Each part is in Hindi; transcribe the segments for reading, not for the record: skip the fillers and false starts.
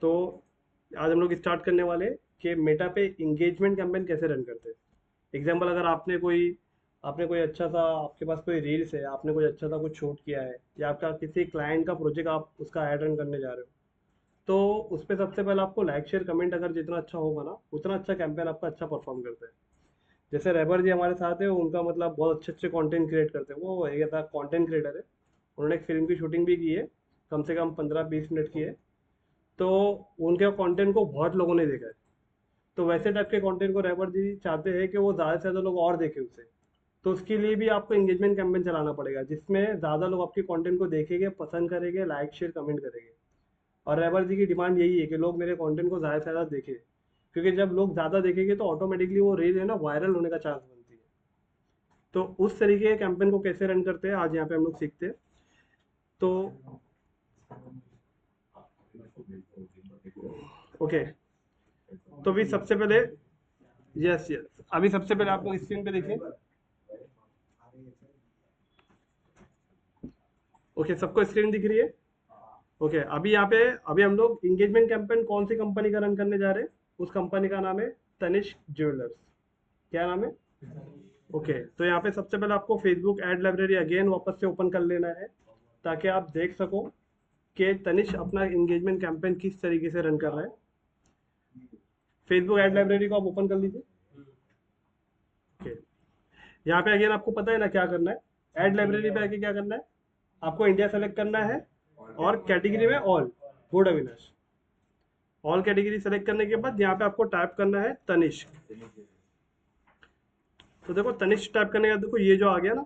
तो आज हम लोग स्टार्ट करने वाले हैं कि मेटा पे इंगेजमेंट कैंपेन कैसे रन करते हैं। एग्जाम्पल, अगर आपने कोई अच्छा सा, आपके पास कोई रील्स है, आपने कोई अच्छा सा कुछ शूट किया है, या आपका किसी क्लाइंट का प्रोजेक्ट आप उसका ऐड रन करने जा रहे हो, तो उस पर सबसे पहले आपको लाइक शेयर कमेंट अगर जितना अच्छा होगा ना, उतना अच्छा कैंपेन आपका अच्छा परफॉर्म करता है। जैसे रैबर जी हमारे साथ है, उनका मतलब बहुत अच्छे अच्छे कंटेंट क्रिएट करते हैं, वो एक ऐसा कंटेंट क्रिएटर है। उन्होंने एक फिल्म की शूटिंग भी की है, कम से कम 15-20 मिनट की है। तो उनके कंटेंट को बहुत लोगों ने देखा है। तो वैसे टाइप के कंटेंट को रैपर जी चाहते हैं कि वो ज़्यादा से ज़्यादा लोग और देखें उसे। तो उसके लिए भी आपको एंगेजमेंट कैंपेन चलाना पड़ेगा, जिसमें ज़्यादा लोग आपके कंटेंट को देखेंगे, पसंद करेंगे, लाइक शेयर कमेंट करेंगे। और रैबर जी की डिमांड यही है कि लोग मेरे कंटेंट को ज़्यादा से ज़्यादा देखें, क्योंकि जब लोग ज़्यादा देखेंगे तो ऑटोमेटिकली वो रील है ना वायरल होने का चांस बनती है। तो उस तरीके के कैंपेन को कैसे रन करते हैं आज यहाँ पे हम लोग सीखते हैं। तो ओके, तो अभी सबसे पहले, यस यस, अभी सबसे पहले आप लोग स्क्रीन पे देखिए। ओके, सबको स्क्रीन दिख रही है। ओके, अभी यहाँ पे अभी हम लोग इंगेजमेंट कैंपेन कौन सी कंपनी का रन करने जा रहे हैं। उस कंपनी का नाम है तनिष्क ज्वेलर्स। क्या नाम है? ओके, तो यहाँ पे सबसे पहले आपको फेसबुक एड लाइब्रेरी अगेन वापस से ओपन कर लेना है, ताकि आप देख सको कि तनिष्क अपना इंगेजमेंट कैंपेन किस तरीके से रन कर रहा है। फेसबुक एड लाइब्रेरी को आप ओपन कर लीजिए। ओके, यहाँ पे अगेन आपको पता है ना क्या करना है। एड लाइब्रेरी पे आके क्या करना है, आपको इंडिया सेलेक्ट करना है, और कैटेगरी में all, good Avinash. All category select करने के बाद यहाँ पे आपको टाइप करना है तनिष्क। तो देखो तनिष्क टाइप करने का देखो ये जो आ गया ना,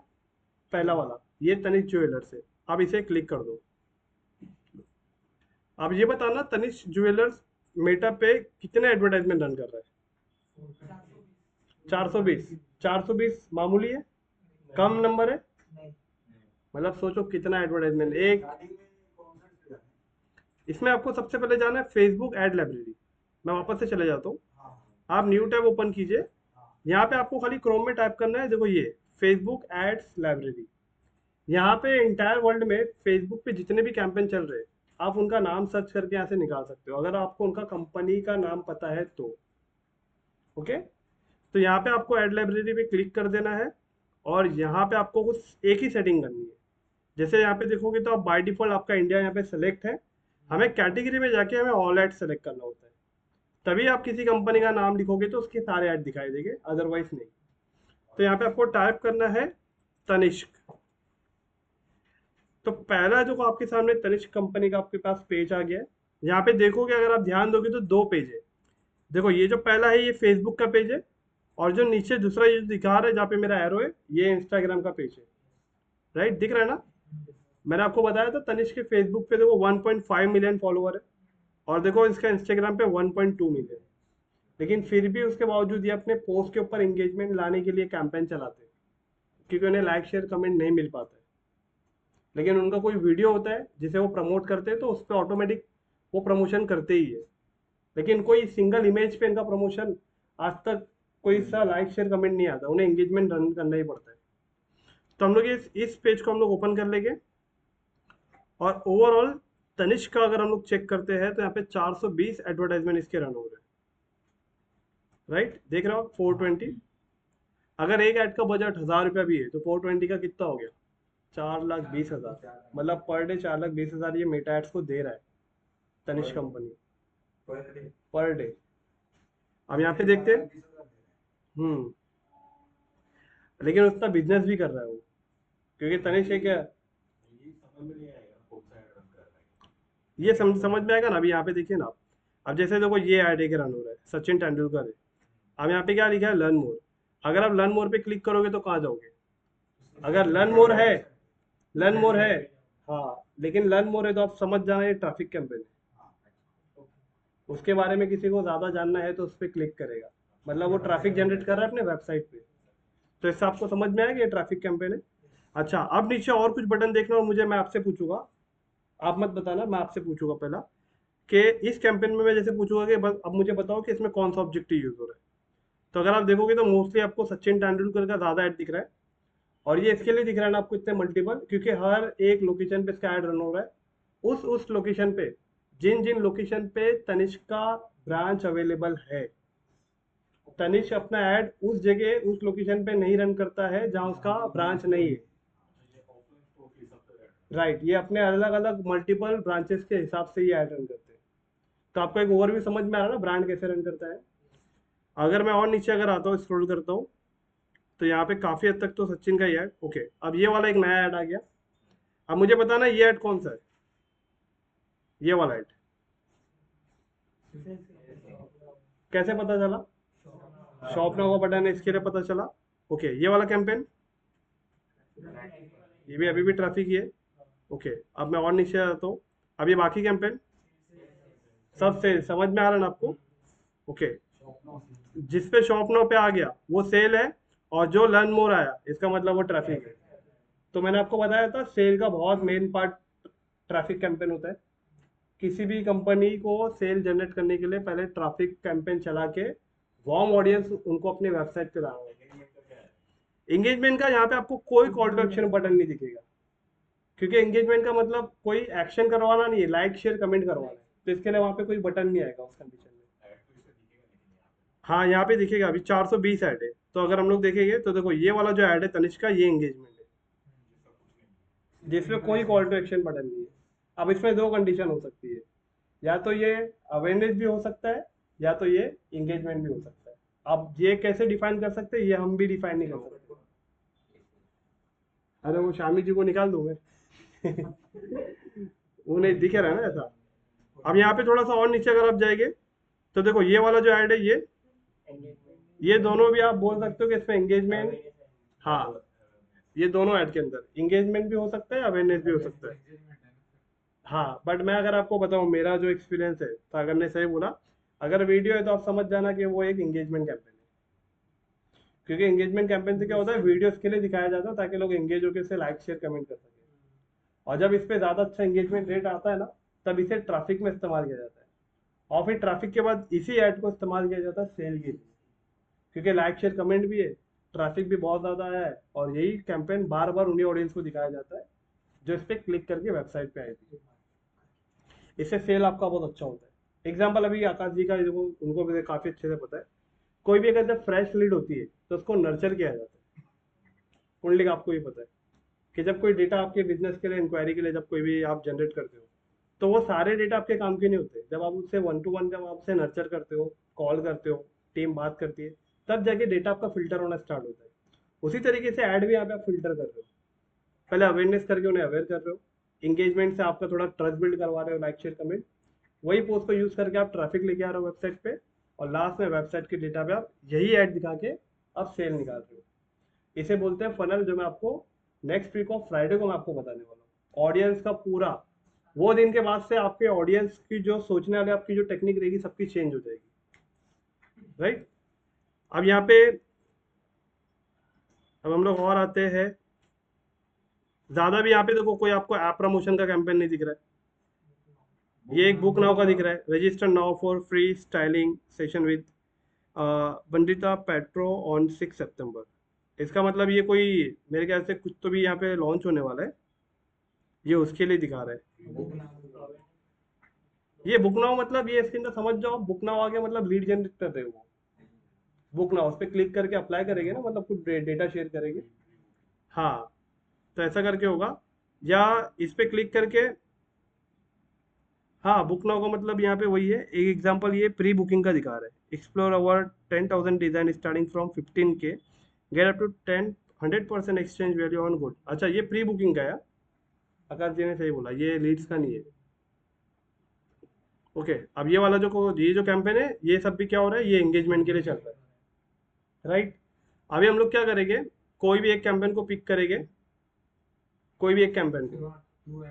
पहला वाला, ये तनिष्क ज्वेलर्स है। अब इसे क्लिक कर दो। अब ये बताना तनिष्क ज्वेलर्स मेटा पे कितने एडवर्टाइजमेंट रन कर रहा है। 420। 420 मामूली है, कम नंबर है। मतलब सोचो कितना एडवर्टाइजमेंट एक। इसमें आपको सबसे पहले जाना है फेसबुक एड लाइब्रेरी। मैं वापस से चले जाता हूँ, आप न्यू टैब ओपन कीजिए। यहाँ पे आपको खाली क्रोम में टाइप करना है, देखो ये फेसबुक एड्स लाइब्रेरी। यहाँ पे इंटायर वर्ल्ड में फेसबुक पे जितने भी कैंपेन चल रहे हैं, आप उनका नाम सर्च करके यहाँ से निकाल सकते हो, अगर आपको उनका कंपनी का नाम पता है तो। ओके, तो यहाँ पे आपको एड लाइब्रेरी पे क्लिक कर देना है, और यहाँ पे आपको कुछ एक ही सेटिंग करनी है। जैसे यहाँ पे देखोगे तो आप बाय डिफॉल्ट आपका इंडिया यहाँ पे सेलेक्ट है, हमें कैटेगरी में जाके हमें ऑल एड सेलेक्ट करना होता है। तभी आप किसी कंपनी का नाम लिखोगे तो उसके सारे ऐड दिखाई देंगे, अदरवाइज नहीं। तो यहाँ पे आपको टाइप करना है तनिष्क। तो पहला जो आपके सामने तनिष्क कंपनी का आपके पास पेज आ गया है। यहाँ पे देखोगे, अगर आप ध्यान दोगे तो दो पेज है। देखो ये जो पहला है ये फेसबुक का पेज है, और जो नीचे दूसरा ये जो दिखा रहा है जहाँ पे मेरा एरो है, ये इंस्टाग्राम का पेज है। राइट, दिख रहा है ना? मैंने आपको बताया था तनिष्क के फेसबुक पे देखो 1.5 मिलियन फॉलोअर है, और देखो इसका इंस्टाग्राम पे 1.2 मिलियन। लेकिन फिर भी उसके बावजूद ये अपने पोस्ट के ऊपर एंगेजमेंट लाने के लिए कैंपेन चलाते हैं, क्योंकि उन्हें लाइक शेयर कमेंट नहीं मिल पाता है। लेकिन उनका कोई वीडियो होता है जिसे वो प्रमोट करते हैं, तो उस पर ऑटोमेटिक वो प्रमोशन करते ही है। लेकिन कोई सिंगल इमेज पे इनका प्रमोशन आज तक कोई सा लाइक शेयर कमेंट नहीं आता, उन्हें एंगेजमेंट रन करना ही पड़ता है। तो हम लोग इस पेज को हम लोग ओपन कर लेंगे, और ओवरऑल तनिष्क का अगर हम लोग चेक करते हैं तो यहाँ पे 420 एडवर्टाइजमेंट इसके रन हो रहे हैं। राइट, देख रहे हो आप 420। अगर एक ऐड का बजट 1000 रुपया भी है तो 420 का कितना हो गया, 4,20,000। मतलब पर डे 4,20,000 ये मेटा एड्स को दे रहा है तनिष्क कंपनी, पर डे। अब यहाँ पे देखते हैं। हम्म, लेकिन उतना बिजनेस भी कर रहा है वो, क्योंकि तनिष्क है क्या, ये समझ में आएगा ना। अभी यहाँ पे देखिए ना आप, अब जैसे देखो ये ऐड एक रन हो रहा है, सचिन तेंदुलकर है। अब यहाँ पे क्या लिखा है, लर्न मोर। अगर आप लर्न मोर पे क्लिक करोगे तो कहाँ जाओगे? अगर लर्न मोर है, लर्न मोर है, हाँ, लेकिन लर्न मोर है तो आप समझ जाना ये ट्रैफिक कैंपेन है। उसके बारे में किसी को ज़्यादा जानना है तो उस पर क्लिक करेगा, मतलब वो ट्रैफिक जनरेट कर रहा है अपने वेबसाइट पे। तो इससे आपको समझ में आएगा ये ट्रैफिक कैंपेन है। अच्छा, अब नीचे और कुछ बटन देखना, और मुझे मैं आपसे पूछूंगा, आप मत बताना, मैं आपसे पूछूंगा पहला कि इस कैंपेन में मैं जैसे पूछूंगा कि बस अब मुझे बताओ कि इसमें कौन सा ऑब्जेक्टिव यूज हो रहा है। तो अगर आप देखोगे तो मोस्टली आपको सचिन तेंदुलकर का ज़्यादा ऐड दिख रहा है, और ये इसके लिए दिख रहा है ना आपको इतने मल्टीपल, क्योंकि हर एक लोकेशन पे इसका ऐड रन हो रहा है। उस लोकेशन पे जिन जिन लोकेशन पे तनिष्क का ब्रांच अवेलेबल है, तनिष्क अपना ऐड उस जगह उस लोकेशन पे नहीं रन करता है जहां उसका ब्रांच नहीं है। राइट, ये अपने अलग अलग मल्टीपल ब्रांचेस के हिसाब से ये ऐड रन करते हैं। तो आपको एक ओवरव्यू समझ में आ रहा है ना ब्रांड कैसे रन करता है। अगर मैं और नीचे अगर आता हूँ, स्क्रॉल करता हूँ, तो यहाँ पे काफी हद तक तो सचिन का ही ऐड। ओके, अब ये वाला एक नया ऐड आ गया। अब मुझे बताना ये ऐड कौन सा है, ये वाला ऐड कैसे पता चला? शॉप नाउ का बटन है इसके लिए पता चला। ओके, ये वाला कैंपेन, ये भी अभी भी ट्रैफिक ही है। ओके, अब मैं और नीचे आता हूँ। अब ये बाकी कैंपेन सब सेल, समझ में आ रहा है ना आपको? ओके, जिस पे शॉप नाउ पे आ गया वो सेल है, और जो लर्न मोर आया इसका मतलब वो ट्रैफिक है। तो मैंने आपको बताया था सेल का बहुत मेन पार्ट ट्रैफिक कैंपेन होता है। किसी भी कंपनी को सेल जनरेट करने के लिए पहले ट्रैफिक कैंपेन चला के वार्म ऑडियंस उनको अपने वेबसाइट पे लाना होगा। एंगेजमेंट का यहाँ पे आपको कोई कॉल टू एक्शन बटन नहीं दिखेगा, क्योंकि एंगेजमेंट का मतलब कोई एक्शन करवाना नहीं है, लाइक शेयर कमेंट करवाना है। तो इसके लिए वहाँ पे कोई बटन नहीं आएगा उस कंडीशन में। हाँ, यहाँ पे दिखेगा अभी 420 ऐड है। तो अगर हम लोग देखेंगे तो देखो ये वाला जो ऐड है तनिष्क का, ये एंगेजमेंट है जिसमें कोई कॉल टू एक्शन बटन नहीं है। अब इसमें दो कंडीशन हो सकती है, या तो ये अवेयरनेस भी हो सकता है, या तो ये इंगेजमेंट भी हो सकता है। अब ये कैसे डिफाइन कर सकते हैं, ये हम भी डिफाइन नहीं कर सकते। अरे वो शामी जी को निकाल दूं मैं। वो नहीं दिखे रहा है ना ऐसा। अब यहाँ पे थोड़ा सा और नीचे अगर आप जाएंगे, तो देखो ये वाला जो ऐड है ये दोनों भी आप बोल सकते हो कि इसमें एंगेजमेंट, हाँ, ये दोनों ऐड के अंदर इंगेजमेंट भी हो सकता है, अवेयरनेस भी हो सकता है। हाँ, बट मैं अगर आपको बताऊं मेरा जो एक्सपीरियंस है, तो अगर ने सही बोला, अगर वीडियो है तो आप समझ जाना कि वो एक एंगेजमेंट कैंपेन है। क्योंकि एंगेजमेंट कैंपेन से क्या होता है, वीडियोस के लिए दिखाया जाता है ताकि लोग एंगेज होकर इसे लाइक शेयर कमेंट कर सकें। और जब इस पे ज़्यादा अच्छा एंगेजमेंट रेट आता है ना, तब इसे ट्रैफिक में इस्तेमाल किया जाता है। और फिर ट्रैफिक के बाद इसी ऐड को इस्तेमाल किया जाता है सेल के लिए, क्योंकि लाइक शेयर कमेंट भी है, ट्रैफिक भी बहुत ज़्यादा है, और यही कैंपेन बार बार उन्हीं ऑडियंस को दिखाया जाता है जो इस पर क्लिक करके वेबसाइट पे आई थी। इससे सेल आपका बहुत अच्छा होता है। एग्जाम्पल अभी आकाश जी का देखो, उनको भी काफ़ी अच्छे से पता है। कोई भी अगर जब फ्रेश लीड होती है तो उसको नर्चर किया जाता है। कुंडली का आपको भी पता है कि जब कोई डेटा आपके बिजनेस के लिए, इंक्वायरी के लिए जब कोई भी आप जनरेट करते हो, तो वो सारे डेटा आपके काम के नहीं होते। जब आप उससे वन टू वन, जब आप उससे नर्चर करते हो, कॉल करते हो, टीम बात करती है, तब जाके डेटा आपका फिल्टर होना स्टार्ट होता है। उसी तरीके से ऐड भी यहाँ पे आप फिल्टर कर रहे हो। पहले अवेयरनेस करके उन्हें अवेयर कर रहे हो, इंगेजमेंट से आपका थोड़ा ट्रस्ट बिल्ड करवा रहे हो, लाइक शेयर कमेंट, वही पोस्ट को यूज करके आप ट्रैफिक लेके आ रहे हो वेबसाइट पे, और लास्ट में वेबसाइट के डेटा पे आप यही ऐड दिखा के आप सेल निकाल रहे हो। इसे बोलते हैं फनल, जो मैं आपको नेक्स्ट वीक ऑफ फ्राइडे को मैं आपको बताने वाला हूँ। ऑडियंस का पूरा वो दिन के बाद से आपके ऑडियंस की जो सोचने वाले आपकी जो टेक्निक रहेगी सबकी चेंज हो जाएगी। राइट, अब यहाँ पे अब हम लोग और आते हैं। ज्यादा भी यहाँ पे देखो कोई आपको ऐप प्रमोशन का कैंपेन नहीं दिख रहा है। ये एक बुक नाउ का दिख रहा है, register now for free styling session with Bandita petro on 6 सितंबर। इसका मतलब ये कोई, मेरे ख्याल से कुछ तो भी यहाँ पे लॉन्च होने वाला है, ये उसके लिए दिखा रहा है। ये बुक नाउ मतलब ये इसके अंदर समझ जाओ, बुक नाउ आ गया मतलब लीड जनरेट कर रहे हो वो। बुक नाउ उस पर क्लिक करके अप्लाई करेंगे ना, मतलब कुछ डेटा शेयर करेंगे। हाँ, तो ऐसा करके होगा, या इस पे क्लिक करके। हाँ, बुक नाउ का मतलब यहाँ पे वही है। एक एग्जांपल ये प्री बुकिंग का दिखा रहा है, explore our 10,000 design starting from 15K, get up to 100% exchange value on good. अच्छा, ये प्री बुकिंग का है। आकाश जी ने सही बोला, ये लीड्स का नहीं है। ओके, अब ये वाला ये जो कैंपेन है, ये सब भी क्या हो रहा है, ये एंगेजमेंट के लिए चल रहा है। राइट, अभी हम लोग क्या करेंगे, कोई भी एक कैंपेन को पिक करेंगे, कोई भी एक कैंपेन को।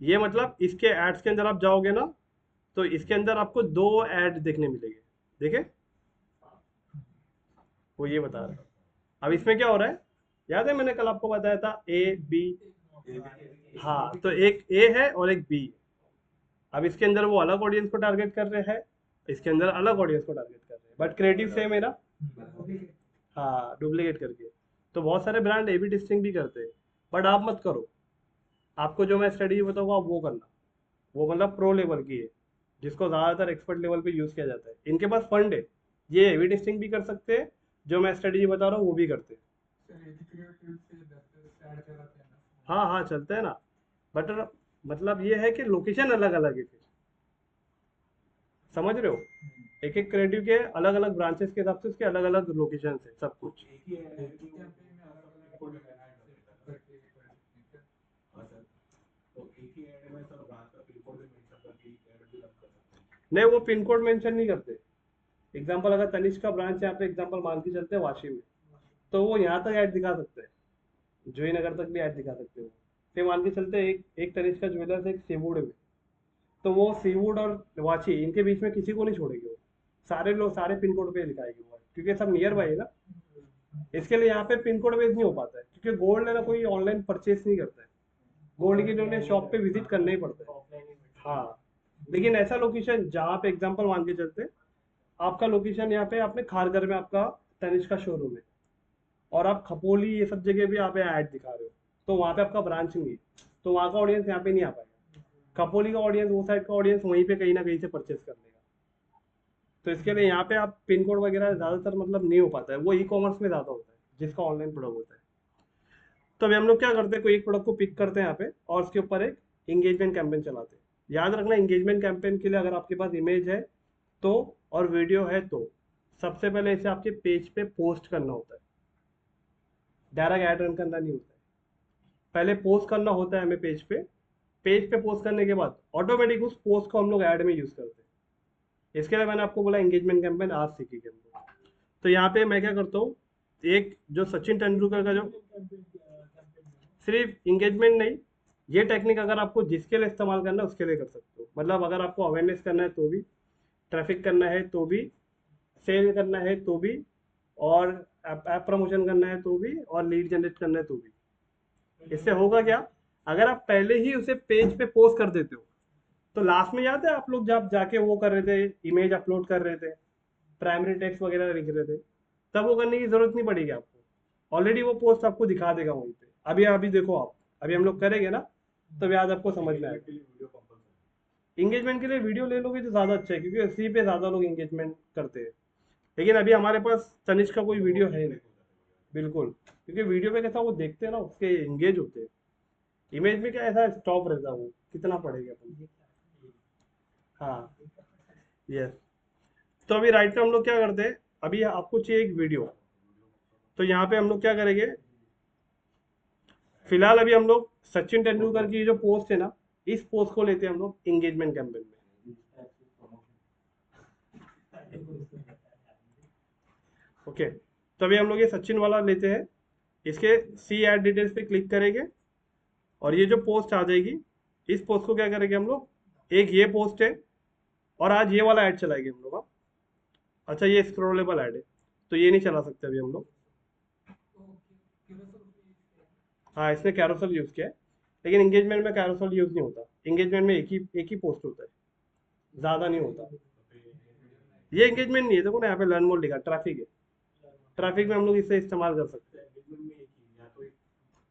ये मतलब इसके एड्स के अंदर आप जाओगे ना, तो इसके अंदर आपको दो ऐड देखने मिलेंगे। देखे, वो ये बता रहा है। अब इसमें क्या हो रहा है, याद है मैंने कल आपको बताया था ए बी। हाँ, तो एक ए है और एक बी। अब इसके अंदर वो अलग ऑडियंस को टारगेट कर रहे हैं, इसके अंदर अलग ऑडियंस को टारगेट कर रहे हैं, बट क्रिएटिव सेम है ना। हाँ, डुप्लीकेट करके। तो बहुत सारे ब्रांड ए बी टेस्टिंग भी करते हैं, बट आप मत करो। आपको जो मैं स्ट्रेटेजी बताऊंगा आप वो करना, वो मतलब प्रो लेवल की है, जिसको ज़्यादातर एक्सपर्ट लेवल पे यूज़ किया जाता है। इनके पास फंड है, ये हेवी टेस्टिंग भी कर सकते हैं, जो मैं स्ट्रेटेजी बता रहा हूँ वो भी करते हैं। हाँ हाँ चलते हैं ना, बट मतलब ये है कि लोकेशन अलग अलग है फिर, समझ रहे हो? एक एक क्रिएटिव के अलग अलग ब्रांचेस के हिसाब से उसके अलग अलग लोकेशन है सब कुछ। नहीं वो पिन कोड मेंशन नहीं करते। एग्जांपल अगर तनिष्क का ब्रांच यहाँ पे एग्जांपल मान के चलते हैं वाशी में, तो वो यहाँ तक ऐड दिखा सकते हैं, जोईनगर तक भी ऐड दिखा सकते हो। फिर मान के चलते हैं एक एक तनिष्क का ज्वेलर्स एक सीवुड में, तो वो सीवुड और वाशी इनके बीच में किसी को नहीं छोड़ेगी वो, सारे लोग सारे पिन कोड पे दिखाएगी वो, क्योंकि सब नियर बाई है ना। इसके लिए यहाँ पे पिन कोड बेस नहीं हो पाता है, क्योंकि गोल्ड है ना कोई ऑनलाइन परचेस नहीं करता है, गोल्ड के लिए उन्हें शॉप पे विजिट करना ही पड़ता है। हाँ, लेकिन ऐसा लोकेशन जहाँ पे एग्जांपल मान के चलते, आपका लोकेशन यहाँ पे आपने खारघर में आपका तनिष्क का शोरूम है, और आप खपोली ये सब जगह भी आप ऐड दिखा रहे हो, तो वहाँ पे आपका ब्रांच नहीं है, तो वहाँ का ऑडियंस यहाँ पे नहीं आ पाएगा। खपोली का ऑडियंस, वो साइड का ऑडियंस वहीं पे कहीं ना कहीं से परचेस कर लेगा। तो इसके लिए यहाँ पे आप पिन कोड वगैरह ज़्यादातर मतलब नहीं हो पाता है, वो ई कॉमर्स में ज़्यादा होता है जिसका ऑनलाइन प्रोडक्ट होता है। तो अभी हम लोग क्या करते हैं, कोई एक प्रोडक्ट को पिक करते हैं यहाँ पे और उसके ऊपर एक इंगेजमेंट कैंपेन चलाते हैं। याद रखना इंगेजमेंट कैंपेन के लिए अगर आपके पास इमेज है तो, और वीडियो है तो, सबसे पहले इसे आपके पेज पे पोस्ट करना होता है, डायरेक्ट ऐड रन करना नहीं होता है। पहले पोस्ट करना होता है हमें पेज पे, पेज पे पोस्ट करने के बाद ऑटोमेटिक उस पोस्ट को हम लोग ऐड में यूज़ करते हैं। इसके लिए मैंने आपको बोला इंगेजमेंट कैंपेन आज सीखेंगे हम लोग। तो यहाँ पे मैं क्या करता हूँ, एक जो सचिन तेंदुलकर का जो, सिर्फ इंगेजमेंट नहीं, ये टेक्निक अगर आपको जिसके लिए इस्तेमाल करना है उसके लिए कर सकते हो। मतलब अगर आपको अवेयरनेस करना है तो भी, ट्रैफिक करना है तो भी, सेल करना है तो भी, और ऐप प्रमोशन करना है तो भी, और लीड जनरेट करना है तो भी। इससे होगा क्या, अगर आप पहले ही उसे पेज पे पोस्ट कर देते हो, तो लास्ट में याद है आप लोग जब जाके वो कर रहे थे, इमेज अपलोड कर रहे थे, प्राइमरी टेक्स्ट वगैरह लिख रहे थे, तब वो करने की जरूरत नहीं पड़ेगी आपको, ऑलरेडी वो पोस्ट आपको दिखा देगा वहीं पे। अभी अभी देखो आप, अभी हम लोग करेंगे ना, तब याद आपको समझ में आएगा। इंगेजमेंट के लिए वीडियो ले लोगे तो ज़्यादा अच्छा है, क्योंकि उसी पे ज़्यादा लोग इंगेजमेंट करते हैं। लेकिन अभी हमारे पास तनिष्क का कोई वीडियो है नहीं, बिल्कुल, क्योंकि वीडियो पे कैसा वो देखते हैं ना, उसके एंगेज होते हैं। इमेज में क्या ऐसा स्टॉप रहता है, वो कितना पड़ेगा अपन। हाँ, यस। तो अभी राइट में हम लोग क्या करते हैं, अभी आपको चाहिए एक वीडियो, तो यहाँ पे हम लोग क्या करेंगे, फिलहाल अभी हम लोग सचिन तेंदुलकर की जो पोस्ट है ना, इस पोस्ट को लेते हैं हम लोग इंगेजमेंट कैंपेन में। ओके, तो अभी हम लोग ये सचिन वाला लेते हैं, इसके सी ऐड डिटेल्स पे क्लिक करेंगे, और ये जो पोस्ट आ जाएगी, इस पोस्ट को क्या करेंगे हम लोग, एक ये पोस्ट है, और आज ये वाला ऐड चलाएंगे हम लोग। हाँ, अच्छा ये स्क्रॉलेबल ऐड है, तो ये नहीं चला सकते अभी हम लोग। हाँ इसने कैरोसेल यूज़ किया है, लेकिन इंगेजमेंट में कैरोसेल यूज़ नहीं होता, इंगेजमेंट में एक ही पोस्ट होता है, ज़्यादा नहीं होता। ये इंगेजमेंट नहीं है, देखो ना यहाँ पे लर्न मोर लिखा, ट्रैफिक है, ट्रैफिक में हम लोग इसे इस्तेमाल कर सकते हैं।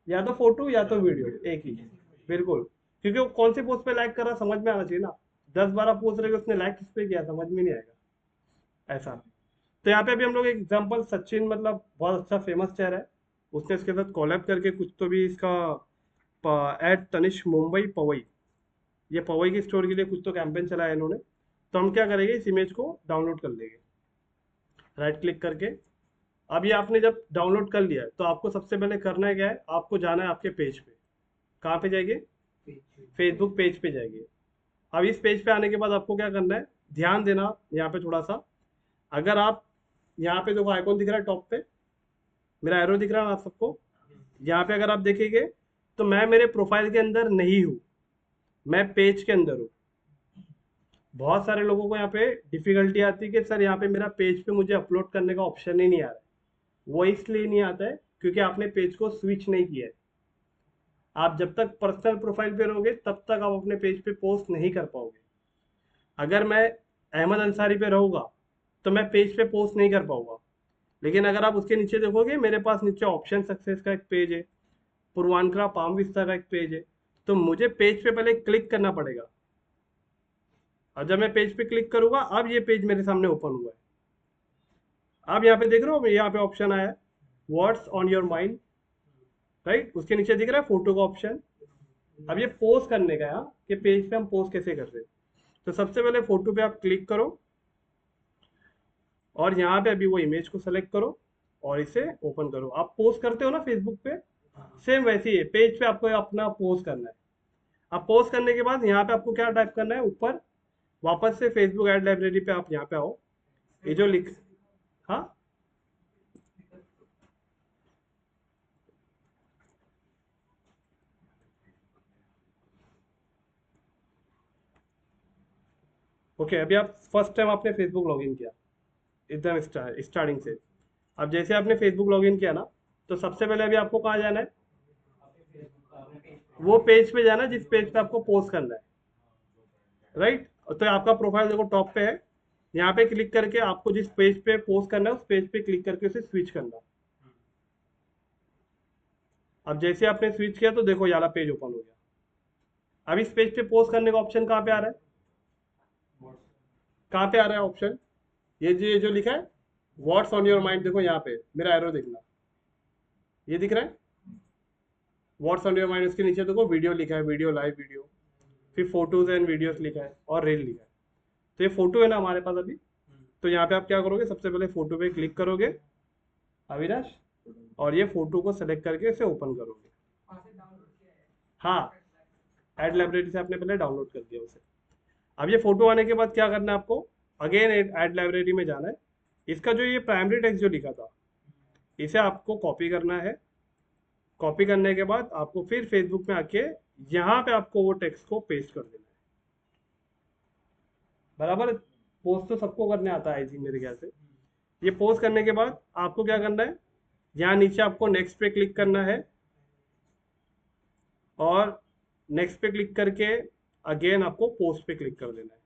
या तो फोटो या तो वीडियो, एक ही, बिल्कुल, क्योंकि वो कौन सी पोस्ट पे लाइक कर रहा समझ में आना चाहिए ना। 10-12 पोस्ट रहेगी, उसने लाइक किस पे किया समझ में नहीं आएगा, ऐसा। तो यहाँ पे अभी हम लोग एग्जांपल, सचिन मतलब बहुत अच्छा फेमस चेहरा है, उसने इसके साथ कॉलैब करके कुछ तो भी इसका एट तनिष्क मुंबई पवई, ये पवई की स्टोर के लिए कुछ तो कैंपेन चलाया इन्होंने। तो हम क्या करेंगे, इस इमेज को डाउनलोड कर लेंगे, राइट क्लिक करके। अब ये आपने जब डाउनलोड कर लिया है, तो आपको सबसे पहले करना है क्या है, आपको जाना है आपके पेज पे। कहाँ पे जाएंगे, फेसबुक पेज पे जाएंगे। अब इस पेज पे आने के बाद आपको क्या करना है, ध्यान देना यहाँ पे थोड़ा सा, अगर आप यहाँ पे देखो आइकॉन दिख रहा है टॉप पे, मेरा एरो दिख रहा है आप सबको, यहाँ पे अगर आप देखेंगे, तो मैं मेरे प्रोफाइल के अंदर नहीं हूँ, मैं पेज के अंदर हूँ। बहुत सारे लोगों को यहाँ पे डिफिकल्टी आती है कि सर यहाँ पे मेरा पेज पे मुझे अपलोड करने का ऑप्शन ही नहीं आ रहा है। वो इसलिए नहीं आता है क्योंकि आपने पेज को स्विच नहीं किया है। आप जब तक पर्सनल प्रोफाइल पे रहोगे तब तक आप अपने पेज पे पोस्ट नहीं कर पाओगे। अगर मैं अहमद अंसारी पे रहूँगा तो मैं पेज पे पोस्ट नहीं कर पाऊंगा। लेकिन अगर आप उसके नीचे देखोगे, मेरे पास नीचे ऑप्शन सक्सेस का एक पेज है, पूर्वांकरा पाम विस्ता का एक पेज है, तो मुझे पेज पे पहले क्लिक करना पड़ेगा, और जब मैं पेज पे क्लिक करूंगा अब ये पेज मेरे सामने ओपन हुआ है। अब यहाँ पे देख रहे हो, यहाँ पे ऑप्शन आया है what's on your mind, right, उसके नीचे दिख रहा है फोटो का ऑप्शन। अब ये पोस्ट करने का है, हाँ, कि पेज पे हम पोस्ट कैसे कर रहे हैं। तो सबसे पहले फोटो पे आप क्लिक करो, और यहाँ पे अभी वो इमेज को सेलेक्ट करो और इसे ओपन करो। आप पोस्ट करते हो ना फेसबुक पे, सेम वैसे ही है, पेज पे आपको अपना पोस्ट करना है। अब पोस्ट करने के बाद यहाँ पे आपको क्या टाइप करना है, ऊपर वापस से फेसबुक एड लाइब्रेरी पे आप यहाँ पे आओ, ये जो लिख, हाँ, ओके, अभी आप फर्स्ट टाइम आपने फेसबुक लॉगिन किया एकदम स्टार्टिंग से। अब जैसे आपने फेसबुक लॉगिन किया ना, तो सबसे पहले अभी आपको कहाँ जाना है, वो पेज पे जाना है जिस पेज पे आपको पोस्ट करना है, राइट। तो आपका प्रोफाइल देखो टॉप पे है, यहाँ पे क्लिक करके आपको जिस पेज पे पोस्ट करना है उस पेज पे क्लिक करके उसे स्विच करना। अब जैसे आपने स्विच किया तो देखो ये वाला पेज ओपन हो गया। अब इस पेज पे पोस्ट करने का ऑप्शन कहाँ पे आ रहा है, कहाँ पे आ रहा है ऑप्शन, ये जो लिखा है व्हाट्स ऑन योर माइंड, देखो यहाँ पे मेरा एरो देखना, ये दिख रहा है व्हाट्स ऑन योर माइंड, उसके नीचे देखो वीडियो लिखा है, वीडियो लाइव वीडियो, फिर फोटोज एंड वीडियोस लिखा है और रील लिखा है। तो ये फोटो है ना हमारे पास अभी, तो यहाँ पे आप क्या करोगे, सबसे पहले फोटो पे क्लिक करोगे अविनाश, और ये फोटो को सेलेक्ट करके इसे ओपन करोगे। हाँ, एड लाइब्रेरी से आपने पहले डाउनलोड कर दिया उसे। अब ये फोटो आने के बाद क्या करना है आपको, अगेन एड लाइब्रेरी में जाना है। इसका जो ये प्राइमरी टेक्स्ट जो लिखा था इसे आपको कॉपी करना है। कॉपी करने के बाद आपको फिर फेसबुक में आके यहाँ पे आपको वो टेक्स्ट को पेस्ट कर देना है, बराबर। पोस्ट तो सबको करने आता है आई थिंक मेरे ख्याल से। ये पोस्ट करने के बाद आपको क्या करना है, यहाँ नीचे आपको नेक्स्ट पे क्लिक करना है, और नेक्स्ट पे क्लिक करके अगेन आपको पोस्ट पे क्लिक कर देना है।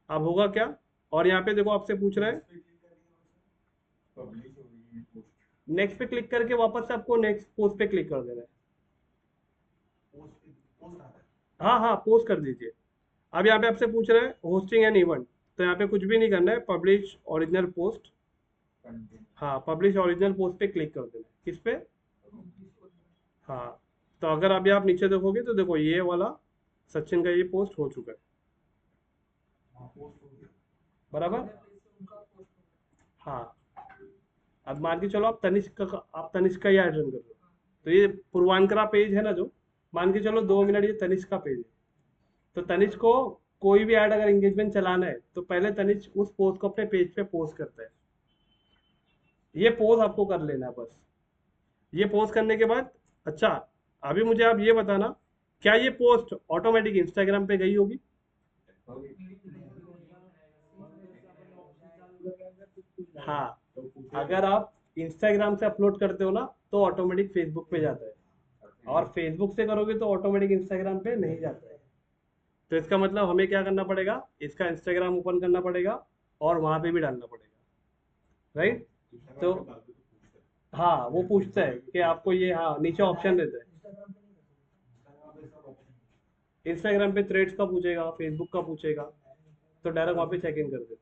अब होगा क्या, और यहाँ पे देखो आपसे पूछ रहा है, नेक्स्ट पे क्लिक करके वापस से आपको नेक्स्ट पोस्ट पे क्लिक कर देना है। हाँ हाँ, पोस्ट कर दीजिए। अब यहाँ पे आपसे पूछ रहा है होस्टिंग एन इवेंट, तो यहाँ पे कुछ भी नहीं करना है, पब्लिश ओरिजिनल पोस्ट, हाँ, पब्लिश ओरिजिनल पोस्ट पे क्लिक कर देना है। किस पे, हाँ। तो अगर अभी आप नीचे देखोगे तो देखो ये वाला सचिन का ये पोस्ट हो चुका है, बराबर। हाँ, अब मान के चलो आप तनिष्क का ही ऐड रन कर लो, तो ये पूर्वांकरा पेज है ना जो, मान के चलो 2 मिनट ये तनिष्क का पेज है। तो तनिष्क को कोई भी ऐड अगर एंगेजमेंट चलाना है तो पहले तनिष्क उस पोस्ट को अपने पेज पे पोस्ट करता है। ये पोस्ट आपको कर लेना है बस। ये पोस्ट करने के बाद, अच्छा, अभी मुझे आप ये बताना, क्या ये पोस्ट ऑटोमेटिक इंस्टाग्राम पे गई होगी, हाँ। अगर आप इंस्टाग्राम से अपलोड करते हो ना तो ऑटोमेटिक फेसबुक पे जाता है, और फेसबुक से करोगे तो ऑटोमेटिक इंस्टाग्राम पे नहीं जाता है। तो इसका मतलब हमें क्या करना पड़ेगा, इसका इंस्टाग्राम ओपन करना पड़ेगा और वहां पे भी डालना पड़ेगा, राइट। तो हाँ, वो पूछता है कि आपको ये, हाँ, नीचे ऑप्शन देता है, इंस्टाग्राम पे थ्रेड्स का पूछेगा, फेसबुक का पूछेगा, तो डायरेक्ट वहाँ पे चेक इन कर देते हैं।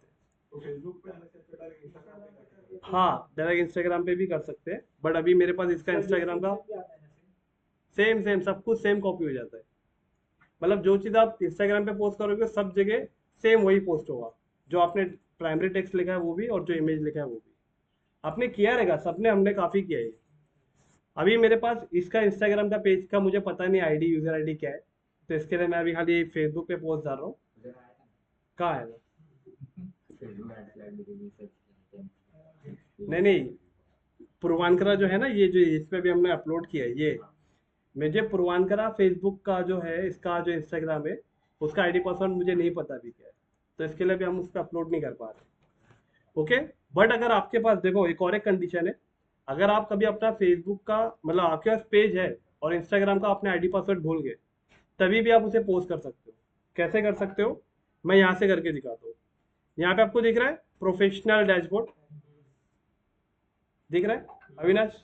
हाँ, डायरेक्ट इंस्टाग्राम पे भी कर सकते हैं, बट अभी मेरे पास इसका इंस्टाग्राम का सेम सेम सब कुछ सेम कॉपी हो जाता है। मतलब जो चीज़ आप इंस्टाग्राम पे पोस्ट करोगे सब जगह सेम वही पोस्ट होगा, जो आपने प्राइमरी टेक्स्ट लिखा है वो भी, और जो इमेज लिखा है वो भी आपने किया रहेगा, सबने, हमने काफ़ी किया है। अभी मेरे पास इसका इंस्टाग्राम का पेज का मुझे पता नहीं आईडी, यूजर आईडी क्या है, तो इसके लिए मैं अभी खाली फेसबुक पे पोस्ट डाल रहा हूँ। कहाँ है वो? नहीं नहीं, पूर्वांकरा जो है ना, ये जो इस पे भी हमने अपलोड किया है ये, मुझे पूर्वांकरा फेसबुक का जो है, इसका जो इंस्टाग्राम है उसका आईडी पासवर्ड मुझे नहीं पता अभी क्या है, तो इसके लिए भी हम उस पर अपलोड नहीं कर पा रहे। ओके, बट अगर आपके पास देखो एक और एक कंडीशन है, अगर आप कभी अपना फेसबुक का, मतलब आपके पास पेज है और इंस्टाग्राम का अपने आईडी पासवर्ड भूल गए, तभी भी आप उसे पोस्ट कर सकते हो। कैसे कर सकते हो, मैं यहाँ से करके दिखाता हूँ। यहाँ पे आपको दिख रहा है प्रोफेशनल डैशबोर्ड, दिख रहा है अविनाश,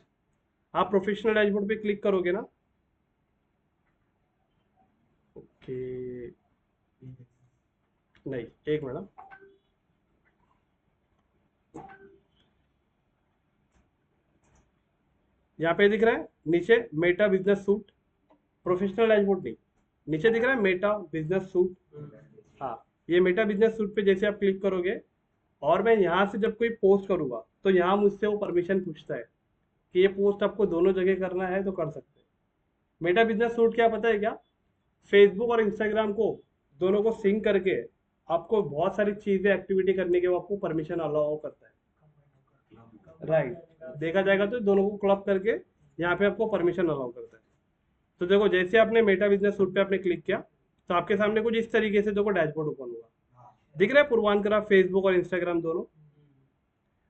आप प्रोफेशनल डैशबोर्ड पे क्लिक करोगे ना, कि नहीं, एक मिनट। यहाँ पे दिख रहा है नीचे Meta business suit, professional dashboard नहीं, नीचे दिख रहा है मेटा बिजनेस सूट। हाँ, ये मेटा बिजनेस सूट पे जैसे आप क्लिक करोगे और मैं यहाँ से जब कोई पोस्ट करूँगा तो यहाँ मुझसे वो परमिशन पूछता है कि ये पोस्ट आपको दोनों जगह करना है तो कर सकते हैं। मेटा बिजनेस सूट क्या पता है क्या? फेसबुक और इंस्टाग्राम को दोनों को सिंक करके आपको बहुत सारी चीज़ें एक्टिविटी करने के वो आपको परमिशन अलाउ करता है। राइट, देखा जाएगा तो दोनों को क्लब करके यहाँ पे आपको परमिशन अलाउ करता है। तो देखो जैसे आपने मेटा बिजनेस सूट पे आपने क्लिक किया तो आपके सामने कुछ इस तरीके से देखो डैशबोर्ड ओपन होगा। दिख रहा है पूर्वांकरा, फेसबुक और इंस्टाग्राम दोनों।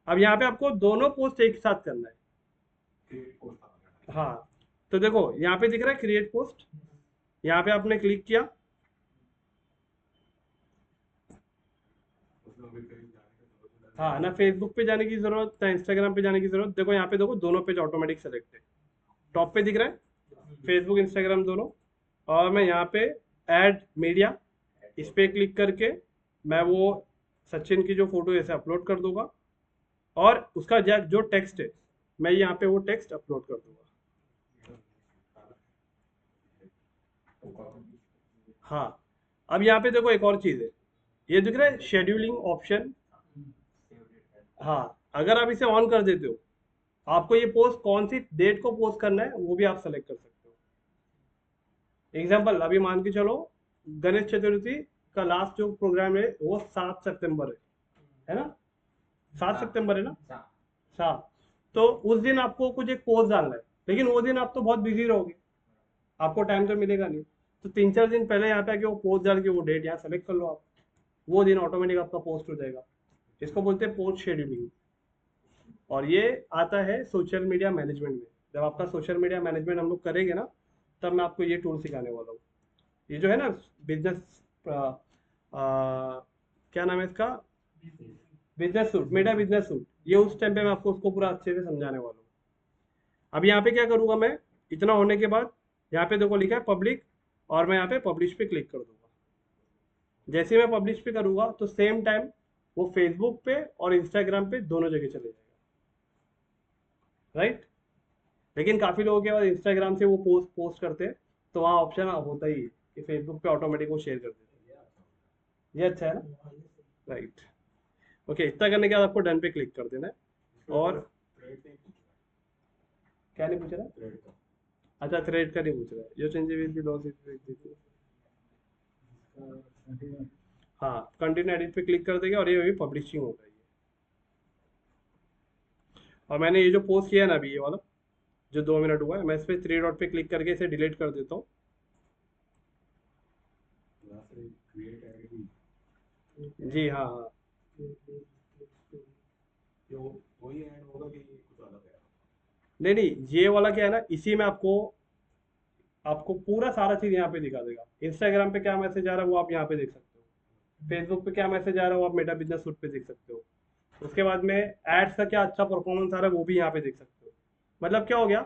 अब यहाँ पे आपको दोनों पोस्ट एक साथ करना है। हाँ, तो देखो यहाँ पे दिख रहा है क्रिएट पोस्ट, यहाँ पे आपने क्लिक किया। हाँ ना, फेसबुक पे जाने की जरूरत ना इंस्टाग्राम पे जाने की जरूरत। देखो यहाँ पे देखो दोनों पेज ऑटोमेटिक सेलेक्ट है। टॉप पे दिख रहा है फेसबुक इंस्टाग्राम दोनों, और मैं यहाँ पे ऐड मीडिया इस पे क्लिक करके मैं वो सचिन की जो फोटो है इसे अपलोड कर दूंगा और उसका जो टेक्स्ट है मैं यहाँ पे वो टेक्स्ट अपलोड कर दूंगा। हाँ, अब यहाँ पे देखो एक और चीज़ है, ये दिख रहा है शेड्यूलिंग ऑप्शन। हाँ, अगर आप इसे ऑन कर देते हो आपको ये पोस्ट कौन सी डेट को पोस्ट करना है वो भी आप सेलेक्ट कर सकते हो। एग्जाम्पल अभी मान के चलो गणेश चतुर्थी का लास्ट जो प्रोग्राम है वो 7 सितंबर है ना? 7 सितंबर है ना? 7। तो उस दिन आपको कुछ एक पोस्ट डालना है, लेकिन वो दिन आप तो बहुत बिजी रहोगे, आपको टाइम तो मिलेगा नहीं। तो 3-4 दिन पहले यहाँ पे आके वो पोस्ट डाल के वो डेट यहाँ सेलेक्ट कर लो आप, वो दिन ऑटोमेटिक आपका पोस्ट हो जाएगा। इसको बोलते हैं पोस्ट शेड्यूलिंग। और ये आता है सोशल मीडिया मैनेजमेंट में। जब आपका सोशल मीडिया मैनेजमेंट हम लोग करेंगे ना तब मैं आपको ये टूल सिखाने वाला हूँ। ये जो है ना बिजनेस, क्या नाम है इसका, बिजनेस सूट, मेरा बिजनेस सूट, ये उस टाइम पे मैं आपको उसको पूरा अच्छे से समझाने वाला हूँ। अब यहाँ पे क्या करूँगा मैं, इतना होने के बाद यहाँ पे देखो लिखा है पब्लिक, और मैं यहाँ पे पब्लिश पे क्लिक कर दूंगा। जैसे मैं पब्लिश पे करूँगा तो सेम टाइम वो फेसबुक पे और इंस्टाग्राम पे दोनों जगह चले जाएगा। राइट, लेकिन काफ़ी लोगों के बाद इंस्टाग्राम से वो पोस्ट पोस्ट करते हैं तो वहाँ ऑप्शन होता ही है कि फेसबुक पे ऑटोमेटिक वो शेयर कर देते हैं। ये अच्छा है ना? राइट, ओके, इतना करने के बाद आपको डन पे क्लिक कर देना है। और क्या नहीं पूछ रहा? अच्छा, थ्रेड का नहीं पूछ रहा है, जो changes will be loss if. हाँ, कंटिन्यू एडिट पे क्लिक कर देगा और ये भी पब्लिशिंग होगा ये। और मैंने ये जो पोस्ट किया है ना अभी ये वाला जो 2 मिनट हुआ है, मैं इस पे 3 डॉट पे क्लिक करके इसे डिलीट कर देता हूँ। जी हाँ हाँ, नहीं नहीं, ये वाला क्या है ना, इसी में आपको आपको पूरा सारा चीज़ यहाँ पे दिखा देगा। इंस्टाग्राम पे क्या मैसेज आ रहा है वो आप यहाँ पे देख सकते हो, फेसबुक पे क्या मैसेज आ रहा है वो आप मेटा बिजनेस सूट पे देख सकते हो। उसके बाद में एड्स का क्या अच्छा परफॉर्मेंस आ रहा है वो भी यहाँ पे देख सकते हो। मतलब क्या हो गया,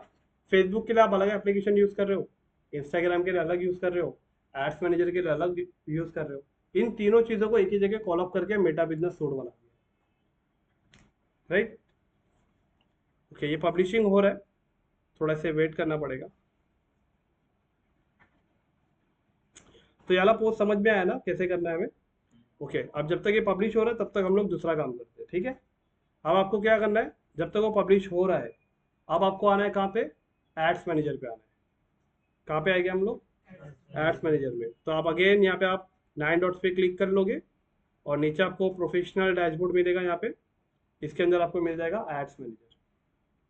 फेसबुक के लिए आप अलग एप्लीकेशन यूज़ कर रहे हो, इंस्टाग्राम के लिए अलग यूज़ कर रहे हो, एड्स मैनेजर के लिए अलग यूज़ कर रहे हो, इन तीनों चीज़ों को एक ही जगह कॉल अप करके मेटा बिजनेस सूट बना दिया। राइट, ओके, ये पब्लिशिंग हो रहा है, थोड़ा से वेट करना पड़ेगा। तो ये वाला पोस्ट समझ में आया ना कैसे करना है हमें? ओके, अब जब तक ये पब्लिश हो रहा है तब तक हम लोग दूसरा काम करते हैं, ठीक है? अब आपको क्या करना है, जब तक वो पब्लिश हो रहा है अब आपको आना है कहाँ पे, एड्स मैनेजर पे आना है। कहाँ पे आएंगे हम लोग, एड्स मैनेजर में। तो आप अगेन यहाँ पे आप 9 डॉट्स पे क्लिक कर लोगे और नीचे आपको प्रोफेशनल डैशबोर्ड मिलेगा यहाँ पे, इसके अंदर आपको मिल जाएगा एड्स मैनेजर।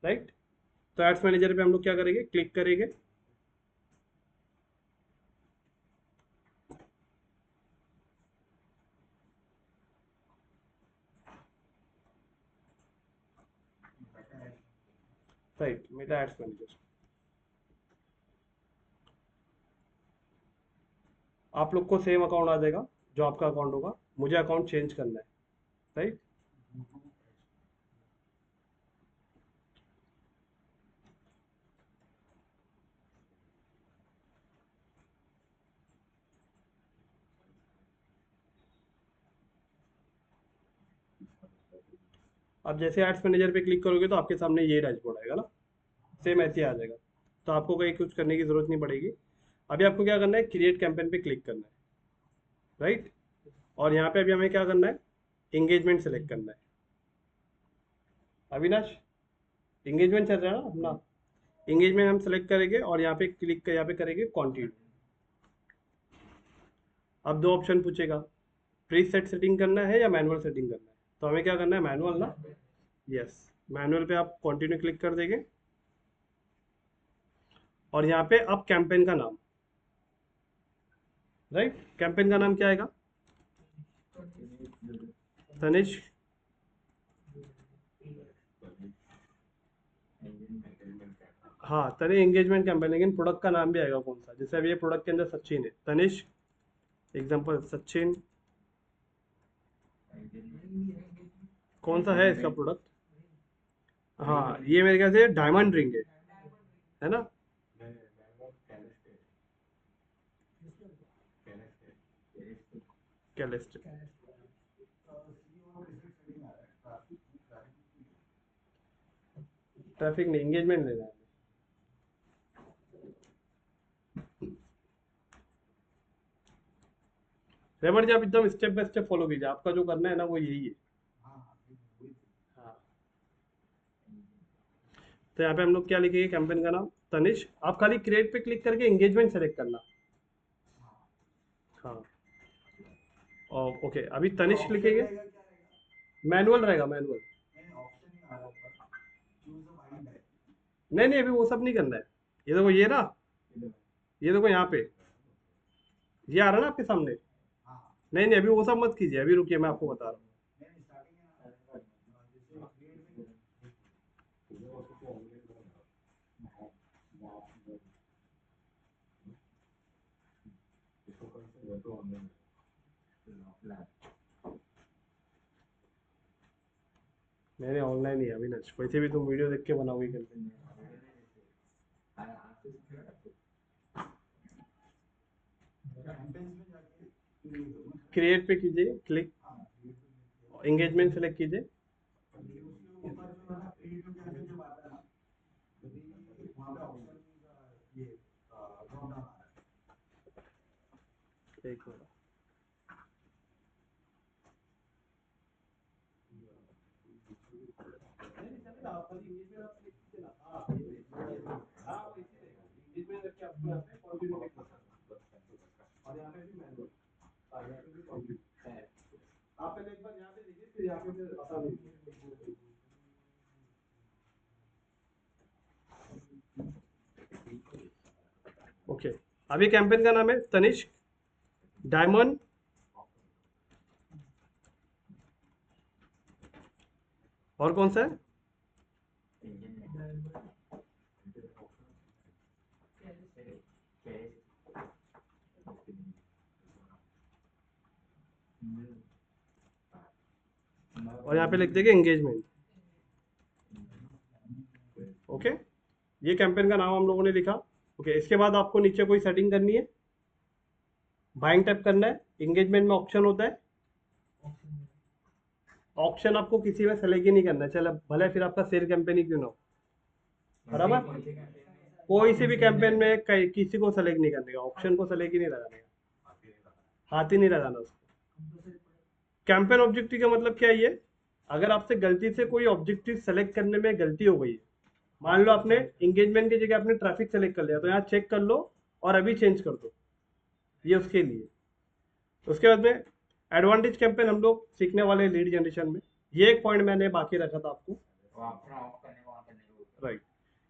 राइट, तो एड्स मैनेजर पे हम लोग क्या करेंगे, क्लिक करेंगे। राइट, मेरा एड्स मैनेजर, आप लोग को सेम अकाउंट आ जाएगा जो आपका अकाउंट होगा, मुझे अकाउंट चेंज करना है। राइट, अब जैसे एड्स मैनेजर पे क्लिक करोगे तो आपके सामने ये डैशबोर्ड आएगा ना, सेम ऐसे ही आ जाएगा। तो आपको कहीं कुछ करने की ज़रूरत नहीं पड़ेगी। अभी आपको क्या करना है, क्रिएट कैंपेन पे क्लिक करना है, राइट। और यहाँ पे अभी हमें क्या करना है, एंगेजमेंट सेलेक्ट करना है। अविनाश, एंगेजमेंट चल रहा है ना अपना, एंगेजमेंट हम सेलेक्ट करेंगे और यहाँ पे क्लिक यहाँ पे करेंगे कंटिन्यू। अब दो ऑप्शन पूछेगा, प्री सेट सेटिंग करना है या मैनुअल सेटिंग करना है। तो हमें क्या करना है, मैनुअल ना, यस, मैनुअल पे आप कंटिन्यू क्लिक कर देंगे। और यहाँ पे अब कैंपेन का नाम, राइट, कैंपेन का नाम क्या आएगा, तनिष्क। हाँ, तने एंगेजमेंट कैंपेन, लेकिन प्रोडक्ट का नाम भी आएगा कौन सा। जैसे अभी ये प्रोडक्ट के अंदर सचिन है, तनिष्क एग्जांपल सचिन, कौन सा है इसका प्रोडक्ट। हाँ, ये मेरे ख्याल से डायमंड रिंग है ना। कैलिस्ट, ट्रैफिक नहीं, एंगेजमेंट लेना है। रेमर जी, आप एकदम स्टेप बाय स्टेप फॉलो कीजिए, आपका जो करना है ना वो यही है। हाँ, तो यहाँ पे हम लोग क्या लिखेंगे, कैंपेन का नाम तनिष्क। आप खाली क्रिएट पे क्लिक करके एंगेजमेंट सेलेक्ट करना। हाँ, और ओके, अभी तनिष्क लिखेंगे, मैनुअल रहेगा, मैनुअल। नहीं नहीं, अभी वो सब नहीं करना है। ये देखो, ये ना, ये देखो यहाँ पे ये आ रहा है ना आपके सामने। नहीं नहीं, अभी वो सब मत कीजिए, अभी रुकिए, मैं आपको बता रहा हूँ। मैंने ऑनलाइन ही है अविनाश, वैसे भी तुम वीडियो देख के बनाओगे कैंपेन। क्रिएट पे कीजिए क्लिक, एंगेजमेंट सेलेक्ट कीजिए। एक मिनट, आप पहले एक बार यहाँ पे देखिए, फिर यहाँ पे फिर बता दीजिए। ओके, अभी कैंपेन का नाम है तनिष्क डायमंड, और कौन सा है, और यहाँ पे लिख देंगे एंगेजमेंट। ओके, ये कैंपेन का नाम हम लोगों ने लिखा। ओके, इसके बाद आपको नीचे कोई सेटिंग करनी है, बाइंग टैप करना है, एंगेजमेंट में ऑप्शन होता है, ऑप्शन आपको किसी में सेलेक्ट ही नहीं करना है, चलो भले फिर आपका सेल कैंपेन ही क्यों ना हो, बराबर। कोई से भी कैंपेन में किसी को सेलेक्ट नहीं करने का, ऑप्शन को सेलेक्ट ही नहीं लगाने का, हाथ ही नहीं लगाना उसको। कैंपेन ऑब्जेक्टिव का मतलब क्या है, ये अगर आपसे गलती से कोई ऑब्जेक्टिव सेलेक्ट करने में गलती हो गई है, मान लो आपने एंगेजमेंट की जगह आपने ट्रैफिक सेलेक्ट कर लिया, तो यहाँ चेक कर लो और अभी चेंज कर दो, ये उसके लिए। उसके बाद में एडवांटेज कैंपेन हम लोग सीखने वाले हैं लीड जनरेशन में, ये एक पॉइंट मैंने बाकी रखा था आपको, राइट।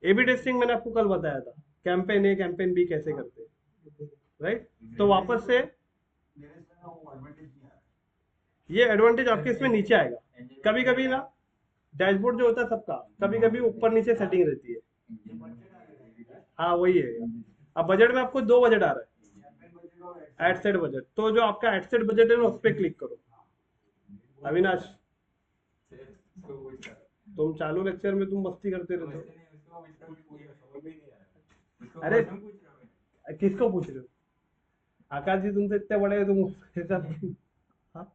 ए बी टेस्टिंग मैंने आपको कल बताया था, कैंपेन ए कैंपेन बी कैसे करते हैं, राइट। तो वापस से ये एडवांटेज आपके इसमें नीचे आएगा। कभी कभी ना डैशबोर्ड जो होता है सबका, कभी कभी ऊपर नीचे सेटिंग रहती है। हाँ वही है। अब बजट में आपको दो बजट आ रहा है, एड सेट बजट, तो जो आपका एड सेट बजट है ना उस पर क्लिक करो। अविनाश, तुम चालू लेक्चर में तुम मस्ती करते रहते हो। अरे किसको पूछ रहे हो, आकाश जी तुमसे इतने बड़े हो, तुम ऐसा हाँ?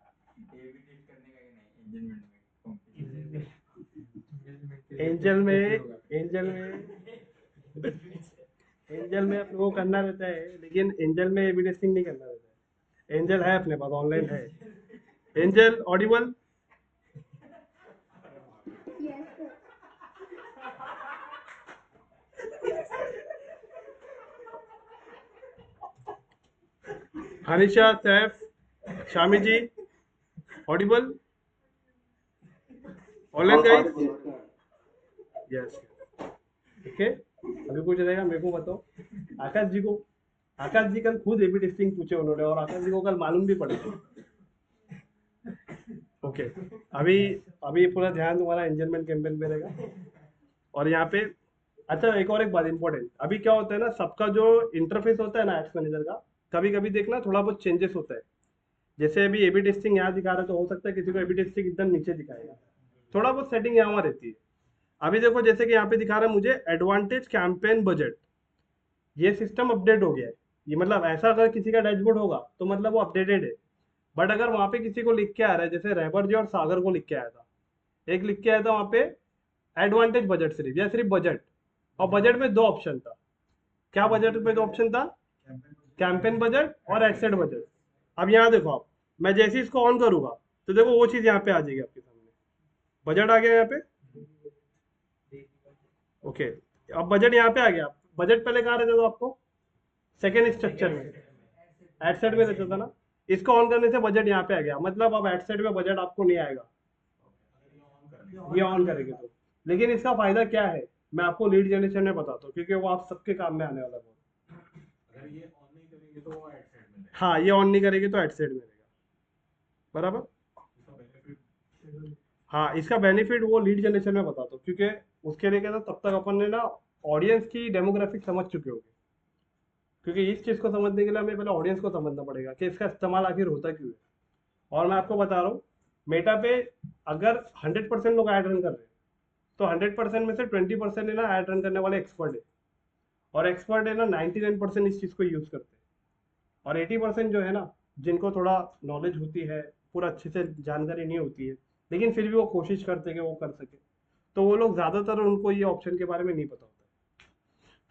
एंजल में एंजल में एंजल में अपने को करना रहता है, लेकिन एंजल में एबी टेस्टिंग नहीं करना रहता है। एंजल है अपने पास, ऑनलाइन है। Angel audible? Hanisha, Saif, Shami ji, audible? Online guys? Yes. Okay, अभी कुछ रहेगा मेरे को बताओ। आकाश जी को, आकाश जी कल खुद एबी टेस्टिंग पूछे उन्होंने, और आकाश जी को कल मालूम भी पड़ेगा। ओके, अभी अभी पूरा ध्यान तुम्हारा एंजलमेंट कैंपेन पे रहेगा। और यहाँ पे अच्छा, एक बात इंपॉर्टेंट, अभी क्या होता है ना, सबका जो इंटरफेस होता है ना एड्स मैनेजर का, कभी कभी देखना थोड़ा बहुत चेंजेस होता है। जैसे अभी एबी टेस्टिंग यहाँ दिखा रहा है, तो हो सकता है किसी को एबी टेस्टिंग एकदम नीचे दिखाएगा। थोड़ा बहुत सेटिंग यहाँ वहाँ रहती है। अभी देखो, जैसे कि यहाँ पे दिखा रहा है मुझे एडवांटेज कैंपेन बजट, ये सिस्टम अपडेट हो गया है। ये मतलब ऐसा अगर किसी का डैशबोर्ड होगा तो मतलब वो अपडेटेड है। बट अगर वहाँ पे किसी को लिख के आ रहा है, जैसे रहबर जी और सागर को लिख के आया था, एक लिख के आया था वहाँ पे एडवांटेज बजट सिर्फ, या सिर्फ बजट, और बजट में दो ऑप्शन था। क्या बजट में दो ऑप्शन था? कैंपेन बजट और एडसेट बजट। अब यहाँ देखो आप, मैं जैसे ही इसको ऑन करूंगा तो देखो वो चीज़ यहाँ पे आ जाएगी आपके सामने, बजट आ गया यहाँ पे। ओके, अब बजट यहाँ पे आ गया। बजट पहले कहाँ रहता था आपको? सेकेंड स्ट्रक्चर में, एडसेट में रहता था ना। इसको ऑन करने से बजट यहाँ पे आ गया, मतलब अब एडसेट में बजट आपको नहीं आएगा, ये ऑन करेंगे तो। लेकिन इसका फायदा क्या है, मैं आपको लीड जनरेशन में बताता हूँ, क्योंकि वो आप सबके काम में आने वाला है। अगर ये ऑन नहीं करेंगे तो वो एड साइड में रहेगा। हाँ, ये ऑन नहीं करेगी तो एडसेट में रहेगा, बराबर। इसका बेनिफिट, हाँ, इसका बेनिफिट वो लीड जनरेशन में बताता हूँ, क्योंकि उसके लिए क्या था, तब तक अपन ने ना ऑडियंस की डेमोग्राफिक समझ चुके होंगे। क्योंकि इस चीज़ को समझने के लिए हमें पहले ऑडियंस को समझना पड़ेगा कि इसका इस्तेमाल आखिर होता क्यों है। और मैं आपको बता रहा हूँ, मेटा पे अगर 100% लोग ऐड रन कर रहे हैं, तो 100% में से 20% है ना ऐड रन करने वाले एक्सपर्ट है, और एक्सपर्ट है ना 99% इस चीज़ को यूज़ करते हैं। और 80% जो है ना, जिनको थोड़ा नॉलेज होती है, पूरा अच्छे से जानकारी नहीं होती है, लेकिन फिर भी वो कोशिश करते हैं कि वो कर सके, तो वो लोग ज़्यादातर उनको ये ऑप्शन के बारे में नहीं पता होता।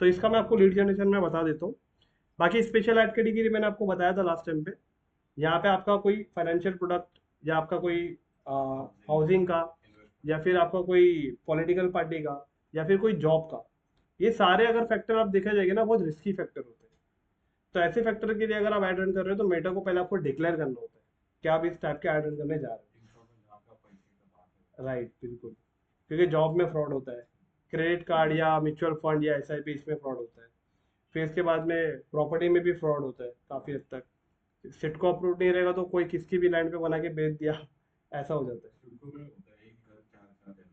तो इसका मैं आपको लीड जनरेशन में बता देता हूँ। बाकी स्पेशल ऐड कैटेगरी मैंने आपको बताया था लास्ट टाइम पे। यहाँ पे आपका कोई फाइनेंशियल प्रोडक्ट, या आपका कोई हाउसिंग का, या फिर आपका कोई पॉलिटिकल पार्टी का, या फिर कोई जॉब का, ये सारे अगर फैक्टर आप देखा जाएगा ना, बहुत रिस्की फैक्टर होते हैं। तो ऐसे फैक्टर के लिए अगर आप ऐड रन कर रहे हो तो मेटा को पहले आपको डिक्लेयर करना होता है कि आप इस टाइप के ऐड रन करने जा रहे हो। राइट, बिल्कुल। क्योंकि जॉब में फ्रॉड होता है, क्रेडिट कार्ड या म्यूचुअल फंड या एसआईपी, इसमें फ्रॉड होता है। फिर इसके बाद में प्रॉपर्टी में भी फ्रॉड होता है काफ़ी हद तक। सिट को अप्रूव नहीं रहेगा तो कोई किसकी भी लैंड पे बना के बेच दिया, ऐसा हो जाता है।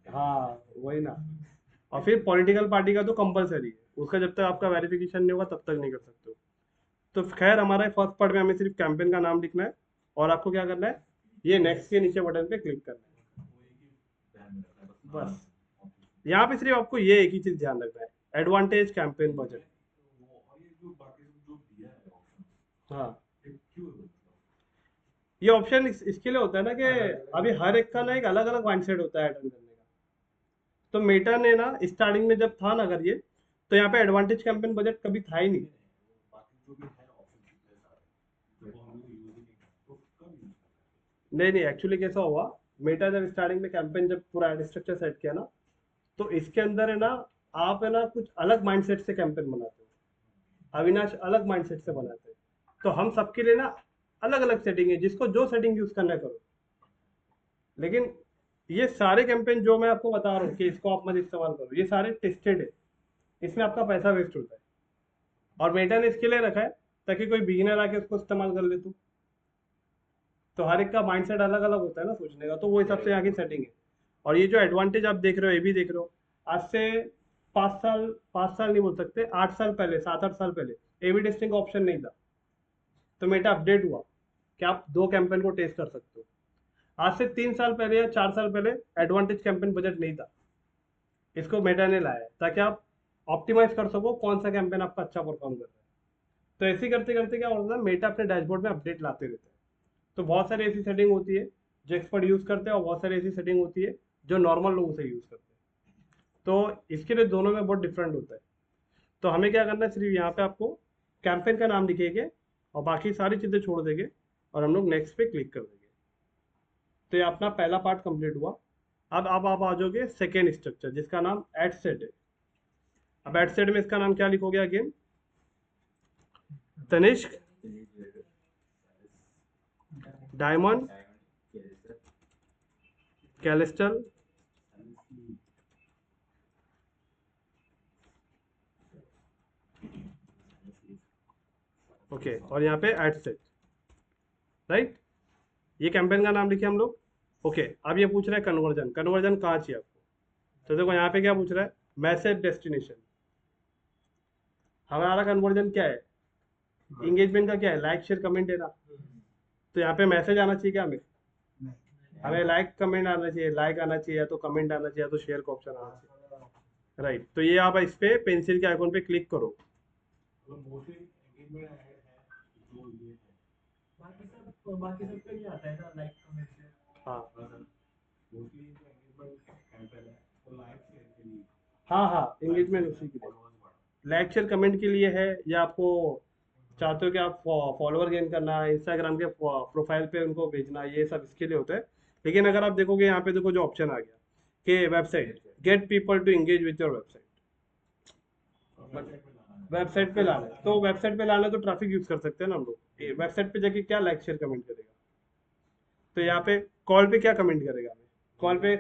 हाँ, वही ना। और फिर पॉलिटिकल पार्टी का तो कंपलसरी है, उसका जब तक आपका वेरिफिकेशन नहीं होगा तब तक नहीं कर सकते हो। तो खैर, हमारे फर्स्ट पार्ट में हमें सिर्फ कैंपेन का नाम लिखना है, और आपको क्या करना है, ये नेक्स्ट के नीचे बटन पे क्लिक करना है, बस। यहाँ पे सिर्फ आपको ये एक ही चीज ध्यान रखना है, एडवांटेज कैंपेन बजट। हाँ, ये ऑप्शन इसके लिए होता है ना कि अभी हर एक का ना एक अलग अलग माइंडसेट होता है अटेंड करने का। तो मेटा ने ना स्टार्टिंग में जब था ना, अगर ये, तो यहाँ पे एडवांटेज कैंपेन बजट कभी था ही नहीं। नहीं नहीं, एक्चुअली कैसा हुआ, मेटा जब स्टार्टिंग में कैंपेन, जब पूरा एड स्ट्रक्चर सेट किया ना, तो इसके अंदर है ना, आप है ना कुछ अलग माइंडसेट से कैंपेन बनाते हो, अविनाश अलग माइंडसेट से बनाते हैं। तो हम सबके लिए ना अलग अलग सेटिंग है, जिसको जो सेटिंग यूज करना है करो। लेकिन ये सारे कैंपेन जो मैं आपको बता रहा हूँ कि इसको आप मत इस्तेमाल करो, ये सारे टेस्टेड है, इसमें आपका पैसा वेस्ट होता है। और मेटा ने इसके लिए रखा है ताकि कोई बिगिनर आके उसको इस्तेमाल कर ले। तो हर एक का माइंडसेट अलग अलग होता है ना सोचने का, तो वो हिसाब से यहाँ की सेटिंग है। और ये जो एडवांटेज आप देख रहे हो, ये भी देख रहे हो, आज से 5 साल, 5 साल नहीं बोल सकते, 8 साल पहले, 7-8 साल पहले एबी टेस्टिंग का ऑप्शन नहीं था। तो मेटा अपडेट हुआ कि आप दो कैंपेन को टेस्ट कर सकते हो। आज से 3 साल पहले या 4 साल पहले एडवांटेज कैंपेन बजट नहीं था, इसको मेटा ने लाया है ताकि आप ऑप्टिमाइज कर सको कौन सा कैंपेन आपका अच्छा परफॉर्म कर रहा है। तो ऐसे करते करते क्या होता है, मेटा अपने डैशबोर्ड में अपडेट लाते रहते हैं। तो बहुत सारी ऐसी सेटिंग होती है जो एक्सपर्ट यूज करते हैं, और बहुत सारी ऐसी सेटिंग होती है जो नॉर्मल लोग उसे यूज करते हैं। तो इसके लिए दोनों में बहुत डिफरेंट होता है। तो हमें क्या करना है, सिर्फ यहाँ पे आपको कैंपेन का नाम लिखेंगे और बाकी सारी चीज़ें छोड़ देंगे और हम लोग नेक्स्ट पे क्लिक कर देंगे। तो ये अपना पहला पार्ट कंप्लीट हुआ। अब आप आ जाओगे सेकेंड स्ट्रक्चर जिसका नाम एड सेट है। अब एड सेट में इसका नाम क्या लिखोगे अगेन? तनिष्क, डायमंड, कैलिस्टल, ओके, और यहाँ पे एड सेट, राइट। ये कैंपेन का नाम लिखे हम लोग। ओके, अब ये पूछ रहा है कन्वर्जन। कन्वर्जन कहाँ चाहिए आपको? तो देखो यहाँ पे क्या पूछ रहा है, मैसेज डेस्टिनेशन। हमारा कन्वर्जन क्या है, इंगेजमेंट का क्या है, लाइक शेयर कमेंट है ना। तो यहाँ पे मैसेज आना चाहिए क्या हमें? हमें लाइक कमेंट आना चाहिए, लाइक आना चाहिए या तो कमेंट आना चाहिए या तो शेयर का ऑप्शन आना चाहिए, राइट। तो ये आप इस पे पेंसिल के आइकॉन पे क्लिक करो। मोस्टली एंगेजमेंट ऐड है जो ये है, बाकी सब पे नहीं आता है ना, लाइक कमेंट शेयर। हाँ मोस्टली जो एंगेजमेंट कैंपेन है वो लाइक शेयर के लिए। हाँ हाँ, एंगेजमेंट उसी के लिए, लाइक शेयर कमेंट के लिए है, या आपको चाहते हो कि आप फॉलोअर गेन करना है, इंस्टाग्राम के प्रोफाइल पे उनको भेजना, ये सब इसके लिए होता है। लेकिन अगर आप देखोगे यहाँ पे देखो जो ऑप्शन आ गया कि website, get people to engage with your website, website पे लाना है। तो वेबसाइट पे लाना है तो ट्रैफिक यूज कर सकते हैं ना हम लोग। वेबसाइट पे जाके क्या लाइक शेयर कमेंट करेगा? तो यहाँ पे कॉल पे क्या कमेंट करेगा हमें? कॉल पे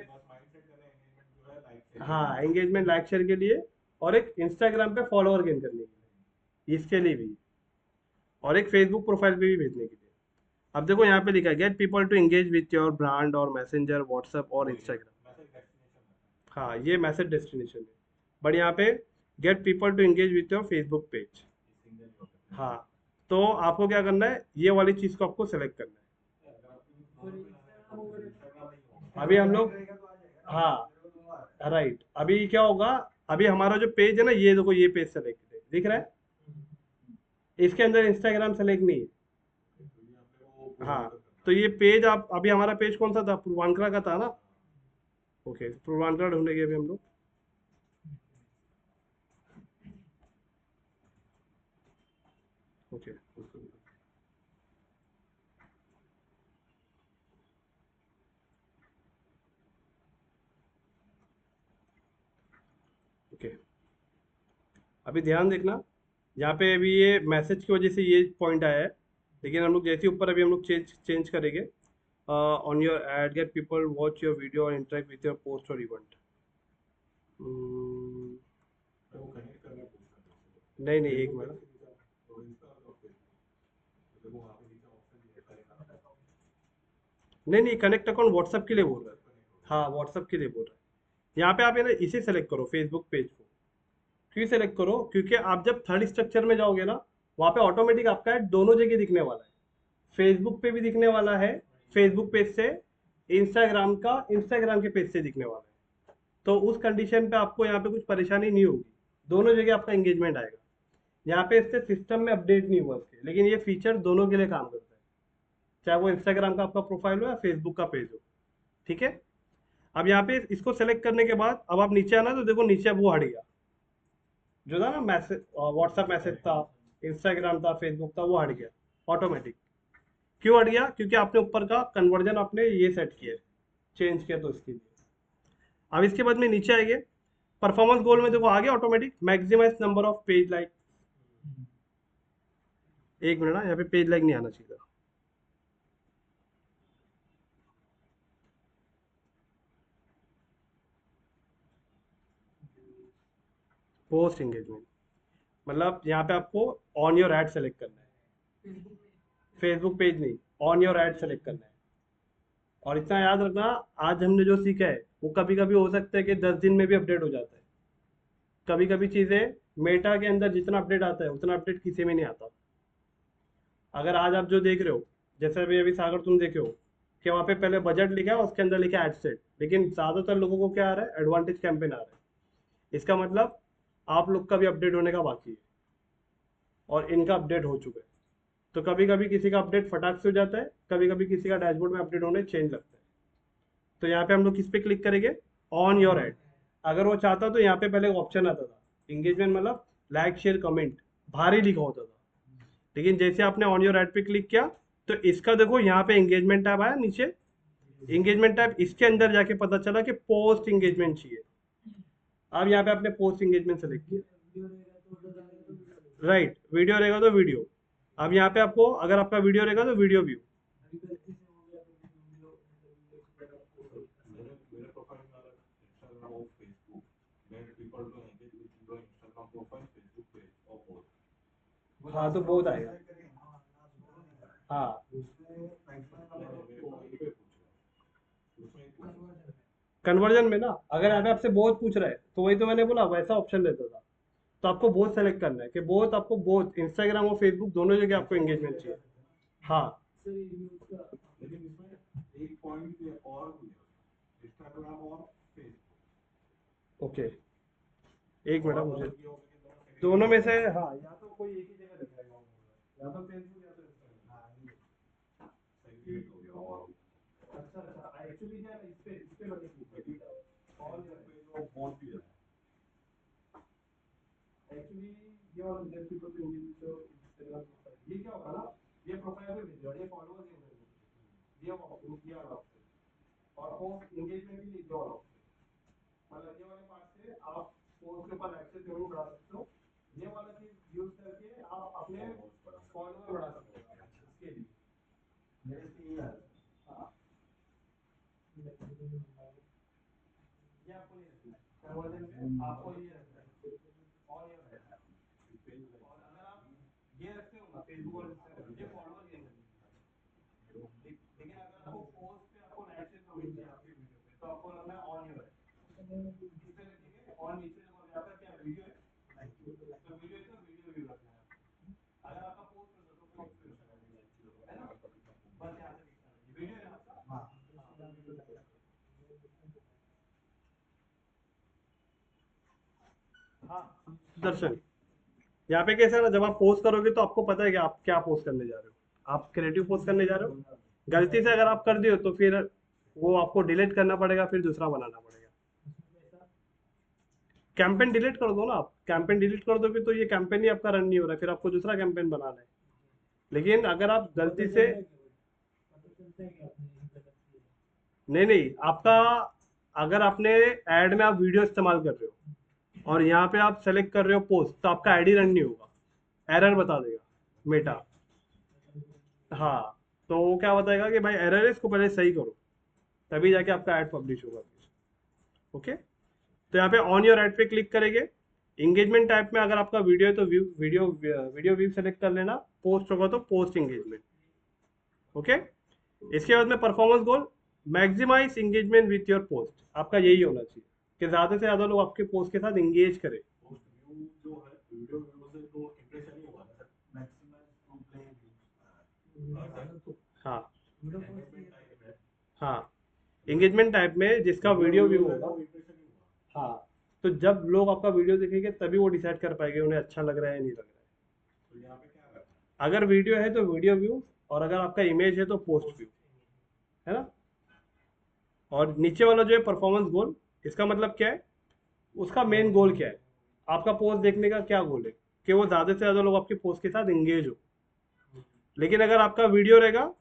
हाँ, एंगेजमेंट लाइक शेयर के लिए, और एक इंस्टाग्राम पे फॉलोअर गेन करने के लिए, इसके लिए भी, और एक फेसबुक प्रोफाइल पे भी भेजने के लिए। अब देखो यहाँ पे लिखा है get people to engage with your brand और मैसेंजर, व्हाट्सएप और इंस्टाग्राम। हाँ, ये मैसेज डेस्टिनेशन है। बट यहाँ पे get people to engage with your Facebook page. हाँ, तो आपको क्या करना है, ये वाली चीज़ को आपको सेलेक्ट करना है। अभी हम लोग, हाँ राइट, अभी क्या होगा, अभी हमारा जो पेज है ना, ये देखो ये पेज सेलेक्ट है, दिख रहा है? इसके अंदर इंस्टाग्राम सेलेक्ट नहीं है। हाँ, तो ये पेज, आप अभी हमारा पेज कौन सा था, पूर्वांकरा का था ना। ओके, पूर्वांकरा ढूंढेंगे अभी हम लोग। ओके, ओके, अभी ध्यान देखना, यहाँ पे अभी ये मैसेज की वजह से ये पॉइंट आया है। लेकिन हम लोग जैसे ऊपर अभी हम लोग चेंज चेंज करेंगे, on your add get people watch your video और इंटरेक्ट विथ योर पोस्ट और इवेंट। नहीं नहीं, एक मिनट, नहीं नहीं, कनेक्ट अकाउंट व्हाट्सएप के लिए बोल रहा है। हाँ, व्हाट्सएप के लिए बोल रहा है। यहाँ पे आप है ना इसे सेलेक्ट करो, फेसबुक पेज को। क्यों सेलेक्ट करो? क्योंकि आप जब थर्ड स्ट्रक्चर में जाओगे ना, वहाँ पे ऑटोमेटिक आपका ऐड दोनों जगह दिखने वाला है। फेसबुक पे भी दिखने वाला है, फेसबुक पेज से, इंस्टाग्राम का इंस्टाग्राम के पेज से दिखने वाला है। तो उस कंडीशन पे आपको यहाँ पे कुछ परेशानी नहीं होगी, दोनों जगह आपका एंगेजमेंट आएगा। यहाँ पे इससे सिस्टम में अपडेट नहीं हुआ इसके, लेकिन ये फीचर दोनों के लिए काम करता है, चाहे वो इंस्टाग्राम का आपका प्रोफाइल हो या फेसबुक का पेज हो। ठीक है, अब यहाँ पे इसको सेलेक्ट करने के बाद अब आप नीचे आना, तो देखो नीचे अब वो हट गया, जो था ना मैसेज, व्हाट्सएप मैसेज था, इंस्टाग्राम था, फेसबुक था, वो हट गया ऑटोमेटिक। क्यों हट गया? क्योंकि आपने ऊपर का कन्वर्जन आपने ये सेट किया, चेंज किया, तो इसके लिए। अब इसके बाद में नीचे आएंगे, परफॉर्मेंस गोल में देखो आ गया automatic, maximize number of page like. एक मिनट ना, यहाँ पे पेज लाइक नहीं आना चाहिए था। पोस्ट एंगेजमेंट मतलब यहाँ पे आपको ऑन योर एड सेलेक्ट करना है, फेसबुक पेज नहीं, ऑन योर एड सेलेक्ट करना है। और इतना याद रखना, आज हमने जो सीखा है वो कभी कभी हो सकता है कि 10 दिन में भी अपडेट हो जाता है। कभी कभी चीज़ें, मेटा के अंदर जितना अपडेट आता है उतना अपडेट किसी में नहीं आता। अगर आज आप जो देख रहे हो, जैसे अभी अभी सागर तुम देखे हो कि वहाँ पे पहले बजट लिखा है, उसके अंदर लिखा है एड सेट, लेकिन ज़्यादातर लोगों को क्या आ रहा है, एडवांटेज कैंपेन आ रहा है। इसका मतलब आप लोग का भी अपडेट होने का बाकी है, और इनका अपडेट हो चुका है। तो कभी कभी किसी का अपडेट फटाक से हो जाता है, कभी कभी किसी का डैशबोर्ड में अपडेट होने चेंज लगता है। तो यहाँ पे हम लोग किस पे क्लिक करेंगे, ऑन योर एड। अगर वो चाहता तो यहाँ पे पहले ऑप्शन आता था एंगेजमेंट, मतलब लाइक शेयर कमेंट भारी लिखा होता था। लेकिन जैसे आपने ऑन योर ऐड पे क्लिक किया तो इसका देखो यहाँ पे एंगेजमेंट टैब आया नीचे। एंगेजमेंट टैब इसके अंदर जाके पता चला कि पोस्ट एंगेजमेंट चाहिए। अब यहाँ पे आपने पोस्ट एंगेजमेंट सेलेक्ट किया, राइट। वीडियो रहेगा तो वीडियो। अब यहाँ पे आपको अगर आपका वीडियो रहेगा तो वीडियो व्यू। मेरे प्रोफाइल में अलग इंस्टाग्राम और फेसबुक, मेरे people to engage with your Instagram profile, Facebook page और पोस्ट। हाँ तो बहुत आएगा। हाँ कन्वर्जन में ना, अगर यहाँ पे आपसे बहुत पूछ रहा है तो वही तो मैंने बोला वैसा ऑप्शन रहता था। तो आपको बहुत सेलेक्ट करना है कि बहुत आपको बहुत इंस्टाग्राम और फेसबुक दोनों जगह आपको एंगेजमेंट चाहिए। हाँ लेकिन इसमें एक पॉइंट और भी है, इंस्टाग्राम और फेसबुक। ओके, एक मिनट मुझे दोनों में से, हाँ या तो कोई एक ही जगह दिखाएगा, या तो फेसबुक या तो इंस्टाग्राम। अच्छा अच्छा, एक्चुअली क्या है, इस पे मैंने क्लिक किया और एक्चुअली ये वाला देयर पीपल टू इंडियन तो इंस्टाग्राम प्रोफाइल, ये क्या होगा ना, ये प्रोफाइल पे भेज, ये फॉलोअर्स ये भेज, ये ऑप्शन किया वाला ऑप्शन। और पोस्ट एंगेजमेंट भी ये वाला ऑप्शन, मतलब ये वाले पार्ट से आप पोस्ट के ऊपर एक्सेस जरूर बढ़ा सकते हो। ये वाला चीज यूज करके आप अपने फॉलोअर बढ़ा सकते हो इसके लिए। मेरे से ये है, हाँ ये आपको नहीं रखना है कन्वर्जन में, आपको ये रखना है और ये रखना है। और अगर आप ये रखते हो ना फेसबुक और इंस्टाग्राम, ये फॉलोअर गेन करते हैं। लेकिन अगर आपको पोस्ट पे आपको लाइक शेयर कमेंट चाहिए आपके वीडियो पे, तो आपको रखना है ऑन योर, इस पे रखिए। और नीचे देखो यहाँ पर क्या वीडियो है, तो वीडियो है तो वीडियो व्यू रखना है। अगर आपका पोस्ट होता तो पोस्ट व्यू है ना, बस यहाँ से दिखता है वीडियो है ना आपका। हाँ हाँ दर्शन, यहाँ पे कैसा है ना, जब आप पोस्ट करोगे तो आपको पता है कि आप क्या पोस्ट करने जा रहे हो। आप क्रिएटिव पोस्ट करने जा रहे हो, गलती से अगर आप कर दियो तो फिर वो आपको डिलीट करना पड़ेगा, फिर दूसरा बनाना पड़ेगा। कैंपेन डिलीट कर दो ना, आप कैंपेन डिलीट कर दोगे तो ये कैंपेन ही आपका रन नहीं हो रहा है, फिर आपको दूसरा कैंपेन बनाना है। लेकिन अगर आप गलती से, नहीं नहीं आपका, अगर आपने ऐड में आप वीडियो इस्तेमाल कर रहे हो और यहाँ पे आप सेलेक्ट कर रहे हो पोस्ट, तो आपका आईडी रन नहीं होगा, एरर बता देगा मेटा। हाँ तो वो क्या बताएगा कि भाई एरर है, इसको पहले सही करो, तभी जाके आपका ऐड पब्लिश होगा। ओके, तो यहाँ पे ऑन योर ऐड पे क्लिक करेंगे। एंगेजमेंट टाइप में अगर आपका वीडियो है तो व्यू वीडियो व्यू सेलेक्ट कर लेना, पोस्ट होगा तो पोस्ट एंगेजमेंट। ओके, इसके बाद में performance goal, maximize engagement with your post, आपका यही होना चाहिए कि ज़्यादा से ज़्यादा लोग आपके पोस्ट के साथ एंगेज करें। हाँ हाँ, एंगेजमेंट टाइप में जिसका वीडियो व्यू होगा, हाँ, तो जब लोग आपका वीडियो देखेंगे तभी वो डिसाइड कर पाएंगे उन्हें अच्छा लग रहा है या नहीं लग रहा है। अगर वीडियो है तो वीडियो व्यू, और अगर आपका इमेज है तो पोस्ट व्यू, है ना। और नीचे वाला जो है परफॉर्मेंस गोल, इसका मतलब क्या है, उसका मेन गोल क्या है, आपका पोस्ट देखने का क्या गोल है, कि वो ज़्यादा से ज़्यादा लोग आपके पोस्ट के साथ एंगेज हो। लेकिन अगर आपका वीडियो रहेगा,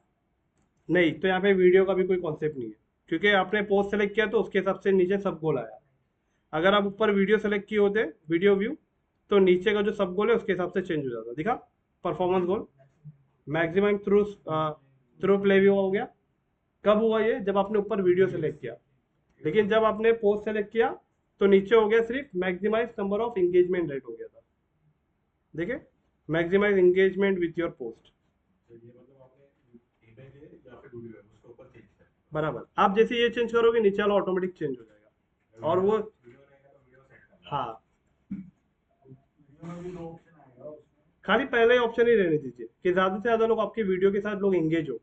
नहीं तो यहाँ पे वीडियो का भी कोई कॉन्सेप्ट नहीं है, क्योंकि आपने पोस्ट सेलेक्ट किया तो उसके हिसाब से नीचे सब गोल आया। अगर आप ऊपर वीडियो सेलेक्ट किए होते वीडियो व्यू, तो नीचे का जो सब गोल है उसके हिसाब से चेंज हो जाता। दिखा परफॉर्मेंस गोल, मैक्सिमम थ्रू प्ले व्यू हो गया। कब हुआ ये, जब आपने ऊपर वीडियो सेलेक्ट किया। लेकिन जब आपने पोस्ट सेलेक्ट किया तो नीचे हो गया सिर्फ maximize number of engagement rate हो गया था। देखिए, maximize engagement with your post, बराबर। आप जैसे ये चेंज करोगे नीचे वाला ऑटोमेटिक चेंज हो जाएगा। और वो, हाँ, खाली पहले ऑप्शन ही रहने दीजिए कि ज्यादा से ज्यादा लोग आपकी वीडियो के साथ लोग एंगेज हो।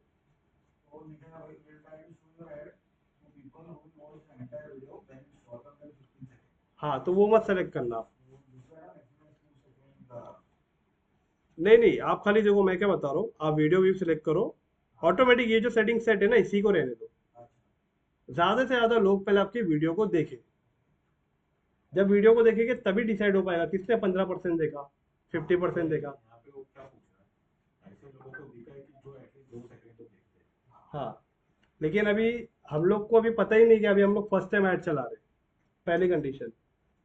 हाँ तो वो मत सेलेक्ट करना आप। नहीं नहीं, आप खाली देखो मैं क्या बता रहा हूँ, आप वीडियो व्यू सिलेक्ट करो, ऑटोमेटिक ये जो सेटिंग सेट है ना इसी को रहने दो। ज्यादा से ज्यादा लोग पहले आपकी वीडियो को देखें, जब वीडियो को देखेंगे तभी डिसाइड हो पाएगा किसने 15% देखा, 50% देखा। यहाँ पे वो क्या पूछ रहा है, ऐसे लोगों को दिखा है कि जो एटलीस्ट 2 सेकंड तो देखते हैं। हाँ, लेकिन अभी हम लोग को अभी पता ही नहीं कि अभी हम लोग फर्स्ट टाइम ऐड चला रहे हैं, पहली कंडीशन।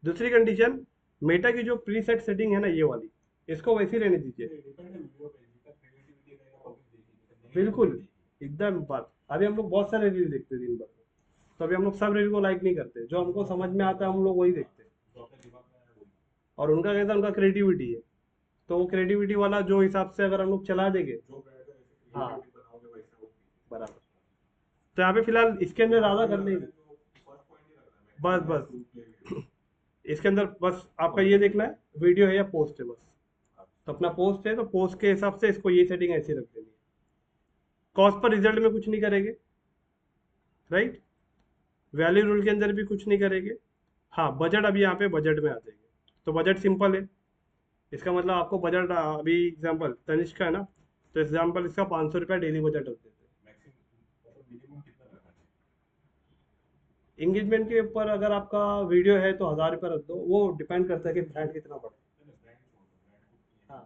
दूसरी कंडीशन, मेटा की जो प्रीसेट सेटिंग है ना ये वाली, इसको वैसी रहने दीजिए। डिपेंड है वीडियो पे, जितना क्रिएटिविटी रहेगा पब्लिक देखेगी, नहीं बिल्कुल, पब्लिक देखेगी। एकदम बात। अभी हम लोग बहुत सारे रील देखते हैं दिन भर में, तो अभी हम लोग सब रील को लाइक नहीं करते, जो हमको समझ में आता है हम लोग वही देखते हैं। जो अपने दिमाग में आया वही। और उनका कहता है उनका क्रिएटिविटी है, तो वो क्रिएटिविटी वाला जो हिसाब से अगर हम लोग चला देंगे। जो ब्रांड है वैसे हाँ, क्रिएटिविटी बनाओगे वैसे वो कीजिए। बराबर। तो यहाँ पे फिलहाल इसके अंदर ज़्यादा कर नहीं। फर्स्ट पॉइंट ही रखना है, बस मैक्सिमम बस टू प्ले वीडियो। इसके अंदर बस आपका ये देखना है वीडियो है या पोस्ट है, बस। तो अपना पोस्ट है तो पोस्ट के हिसाब से इसको ये सेटिंग ऐसी रख देनी है। कॉस्ट पर रिजल्ट में कुछ नहीं करेंगे, राइट। वैल्यू रूल के अंदर भी कुछ नहीं करेंगे। हाँ, बजट अभी यहाँ पे बजट में आ जाएंगे, तो बजट सिंपल है। इसका मतलब आपको बजट अभी एग्जांपल तनिष्क का है ना, तो एग्जांपल इसका 500 रुपया डेली बजट रख देते हैं। मैक्सिमम मतलब मिनिमम कितना रखना चाहिए? एंगेजमेंट के ऊपर अगर आपका वीडियो है तो 1000 रुपया रख दो, वो डिपेंड करता है कि ब्रांड कितना बड़ा नहीं नहीं, ब्रांड छोड़ दो, ब्रांड को है। हाँ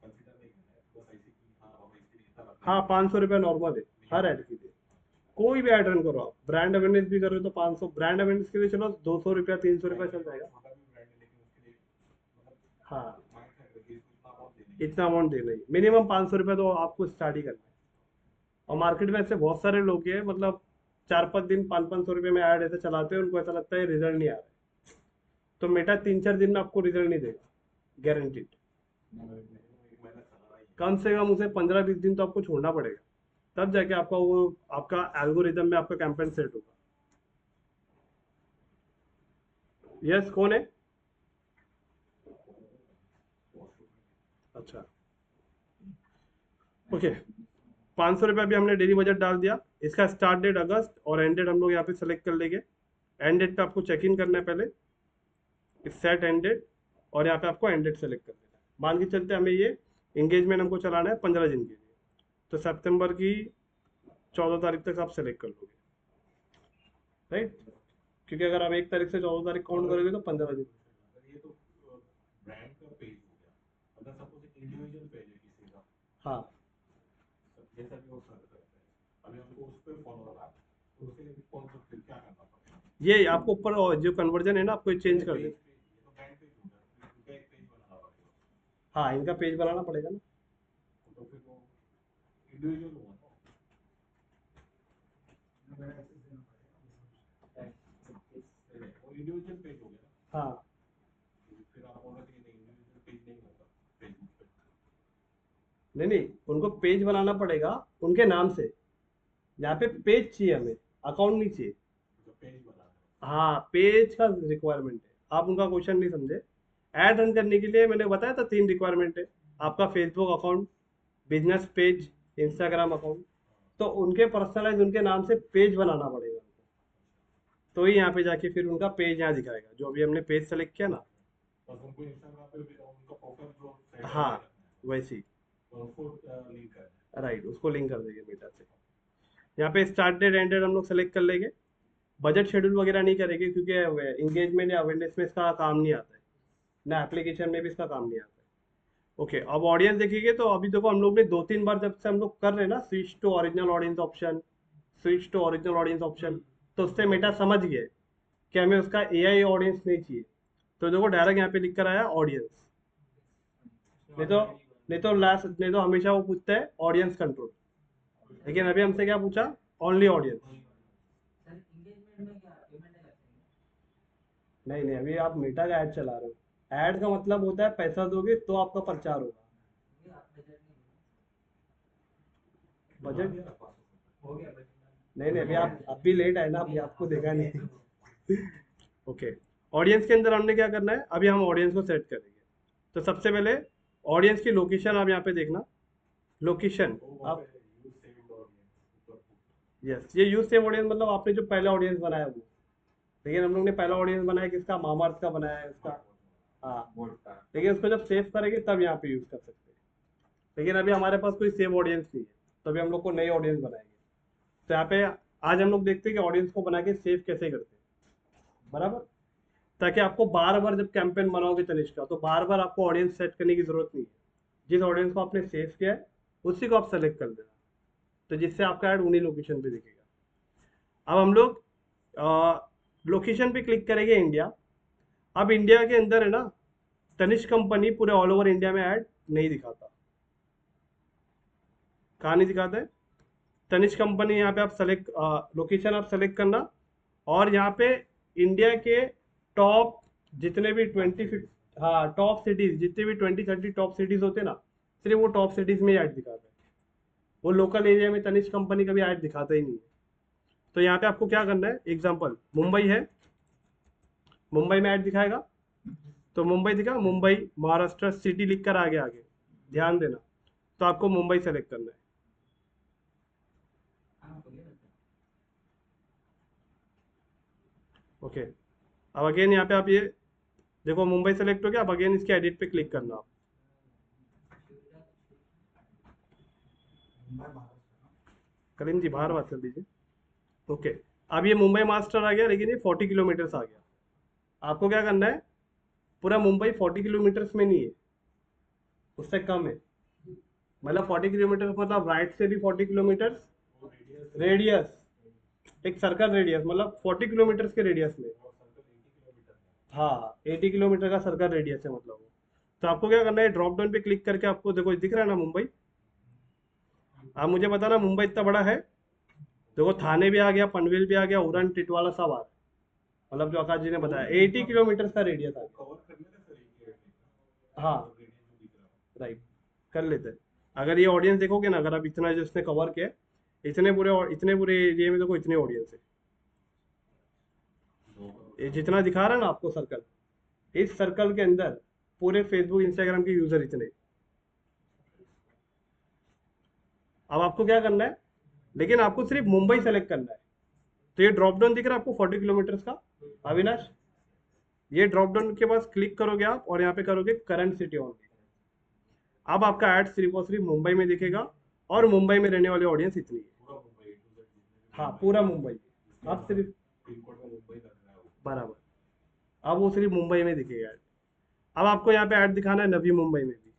कंसीडर नहीं करना है, बस ऐसे कि हाँ अब इसके लिए इतना रखना हाँ, है 500 रुपया नॉर्मल है हर मिनिमम। ऐड के लिए। कोई भी ऐड रन करो आप, ब्रांड अवेयरनेस भी कर रहे हो तो 500, ब्रांड अवेयरनेस के लिए चलो 200 रुपया 300 रुपया चल जाएगा। छोटा भी ब्रांड है लेकिन उसके लिए मतलब हाँ, माइंड सेट रखिए इसको इतना अमाउंट देना ही है। इतना अमाउंट देना ही, मिनिमम 500 रुपया तो आपको स्टार्ट ही करना है। और मार्केट में ऐसे बहुत सारे लोग हैं, मतलब 4-5 दिन 500-500 रुपये में ऐड ऐसे चलाते हैं, उनको ऐसा लगता है रिजल्ट नहीं आ रहा है। तो मेटा 3-4 दिन में आपको रिजल्ट नहीं देगा, गारंटीड। मिनिमम 1 महीना चलाना ही है। कम से कम उसे 15-20 दिन तो आपको छोड़ना पड़ेगा, तब जाके आपका वो आपका एल्गोरिदम में आपका कैंपेन सेट होगा। यस, कौन है? अच्छा, ओके। 500 रुपया भी हमने डेली बजट डाल दिया। इसका स्टार्ट डेट अगस्त और एंड डेट हम लोग यहाँ पे सेलेक्ट कर लेंगे। एंड डेट पे आपको चेक इन करना है पहले, सेट एंड डेट, और यहाँ पे आपको एंड डेट सेलेक्ट कर देना है। मान के चलते हमें ये इंगेजमेंट हमको चलाना है 15 दिन के लिए, तो सितंबर की 14 तारीख तक आप सेलेक्ट कर लोगे, राइट। क्योंकि अगर आप 1 तारीख से 14 तारीख काउंट करोगे तो 15 दिन। अगर ये तो ब्रांड का पेज हो गया, अगर सपोज इंडिविजुअल पेज है किसी का, हाँ, जैसा कि वो सर्च करते हैं, अभी हमको उस पर फॉलो रहा तो उसे कौन सा फिर क्या करना पड़ेगा? ये आपको ऊपर जो कन्वर्जन है ना आपको चेंज कर पेज देना। पे ये तो ब्रांड पेज हो गया, फिर उनका एक पेज बनाना पड़ेगा। हाँ, इनका पेज बनाना पड़ेगा ना। तो फिर वो इंडिविजुअल हुआ ना, वो इंडिविजुअल पेज हो गया ना। हाँ, फिर आप बोल रहे थे कि नहीं इंडिविजुअल पेज नहीं होगा फेसबुक पे। नहीं नहीं, उनको पेज बनाना पड़ेगा उनके नाम से। यहाँ पे पेज चाहिए हमें, अकाउंट नहीं चाहिए। जो पेज बना हाँ, पेज का रिक्वायरमेंट है, आप उनका क्वेश्चन नहीं समझे। ऐड रन करने के लिए मैंने बताया था 3 रिक्वायरमेंट है। आपका Facebook account, business page, Instagram account. तो उनके पर्सनलाइज उनके नाम से पेज बनाना पड़ेगा उनको, तो ही यहाँ पे जाके फिर उनका पेज यहाँ दिखाएगा, जो अभी हमने पेज सेलेक्ट किया ना। बस उनको इंस्टाग्राम पे भी उनका प्रोफाइल जो साइड हाँ, वही रखना है, वैसी, तो उसको लिंक करना राइट, उसको लिंक कर देंगे मेटा से। यहाँ पे स्टार्ट डेट एंड डेट हम लोग सेलेक्ट कर लेंगे। बजट शेड्यूल वगैरह नहीं करेंगे, क्योंकि इंगेजमेंट या अवेयरनेस में इसका काम नहीं आता है, ना एप्लीकेशन में भी इसका काम नहीं आता है। ओके, अब ऑडियंस देखेंगे तो अभी देखो हम लोग ने 2-3 बार जब से हम लोग कर रहे हैं ना, switch to original audience option, switch to original audience option, तो उससे मेटा समझ गया है कि हमें उसका एआई ऑडियंस नहीं चाहिए। तो देखो डायरेक्ट यहाँ पे लिख कर आया ऑडियंस, नहीं तो नहीं तो हमेशा वो पूछता है ऑडियंस कंट्रोल, लेकिन अभी हमसे क्या पूछा, ओनली ऑडियंस। नहीं नहीं, अभी आप मेटा का ऐड चला रहे हो। ऐड का मतलब होता है पैसा दोगे तो आपका प्रचार होगा। बजट है ना। 500 हो गया नहीं नहीं, अभी आप भी लेट आए ना, अभी आपको देखा नहीं। ओके, ऑडियंस के अंदर हमने क्या करना है, अभी हम ऑडियंस को सेट करेंगे। तो सबसे पहले ऑडियंस की लोकेशन आप यहाँ पे देखना, लोकेशन वो वहाँ आप, पे यूज सेव्ड ऑडियंस ऊपर। यस, ये यूज सेव ऑडियंस मतलब आपने जो पहला ऑडियंस बनाया वो। लेकिन हम लोग ने पहला ऑडियंस बनाया किसका, मामाअर्थ का बनाया है इसका। हाँ, लेकिन उसको जब सेव करेंगे तब यहाँ पे यूज कर सकते हैं। लेकिन अभी हमारे पास कोई सेव ऑडियंस नहीं है, तो अभी हम लोग को नई ऑडियंस बनाएंगे। तो यहाँ पे आज हम लोग देखते हैं कि ऑडियंस को बना के सेव कैसे करते हैं, बराबर। ताकि आपको बार बार जब कैंपेन बनाओगे तनिष्क का तो बार बार आपको ऑडियंस सेट करने की जरूरत नहीं है। जिस ऑडियंस को आपने सेव किया है उसी को आप सेलेक्ट कर देना, तो जिससे आपका ऐड उन्हीं लोकेशन पे दिखेगा। अब हम लोग लोकेशन पे क्लिक करेंगे इंडिया। अब इंडिया के अंदर है ना, तनिष्क कंपनी पूरे ऑल ओवर इंडिया में ऐड नहीं दिखाता। कहाँ नहीं दिखाता है? तनिष्क कंपनी यहाँ पे आप सेलेक्ट, लोकेशन आप सेलेक्ट करना, और यहाँ पे इंडिया के टॉप जितने भी 20, हाँ टॉप सिटीज, जितने भी 20-30 टॉप सिटीज होते हैं ना, सिर्फ वो टॉप सिटीज में ही ऐड दिखाता है। वो लोकल एरिया में तनिष्क कंपनी का भी ऐड दिखाता ही नहीं है। तो यहाँ पे आपको क्या करना है, एग्जाम्पल मुंबई है, मुंबई में ऐड दिखाएगा, तो मुंबई दिखा, मुंबई महाराष्ट्र सिटी लिख कर आगे आगे ध्यान देना, तो आपको मुंबई सेलेक्ट करना है। ओके, अब अगेन यहाँ पे आप ये देखो मुंबई सेलेक्ट हो गया। अब अगेन इसके एडिट पे क्लिक करना आप। करीम जी बाहर बात कर दीजिए। ओके, अब ये मुंबई मास्टर आ गया, लेकिन ये 40 किलोमीटर्स आ गया। आपको क्या करना है, पूरा मुंबई 40 किलोमीटर्स में नहीं है, उससे कम है। मतलब 40 किलोमीटर मतलब राइट से भी 40 किलोमीटर्स रेडियस, एक सर्कल रेडियस, मतलब 40 किलोमीटर्स के रेडियस में। हाँ 80 किलोमीटर का सर्कल रेडियस है मतलब वो। तो आपको क्या करना है, ड्रॉप डाउन पे क्लिक करके आपको देखो दिख रहा है ना मुंबई। आप मुझे बताना मुंबई इतना बड़ा है? देखो थाने भी आ गया, पनवेल भी आ गया, उड़न टिटवाला सब आ गया। मतलब जो आकाश जी ने बताया 80 किलोमीटर का रेडियस आ गया। हाँ राइट, कर लेते हैं। अगर ये ऑडियंस देखोगे ना, अगर आप इतना जो इसने कवर किया है, इतने पूरे एरिया में देखो इतने ऑडियंस है। ये जितना दिखा रहा है ना आपको सर्कल, इस सर्कल के अंदर पूरे फेसबुक इंस्टाग्राम के यूजर इतने। अब आपको क्या करना है, लेकिन आपको सिर्फ मुंबई सेलेक्ट करना है। तो ये ड्रॉप डाउन दिख रहा है आपको 40 किलोमीटर का, अविनाश? ये ड्रॉप डाउन के पास क्लिक करोगे आप और यहाँ पे करोगे करंट सिटी ओनली। अब आपका ऐड सिर्फ और सिर्फ मुंबई में दिखेगा, और मुंबई में रहने वाली ऑडियंस इतनी है। हाँ पूरा मुंबई, आप सिर्फ बराबर, अब वो सिर्फ मुंबई में दिखेगा ऐड। अब आपको यहाँ पे ऐड दिखाना है नवी मुंबई में भी।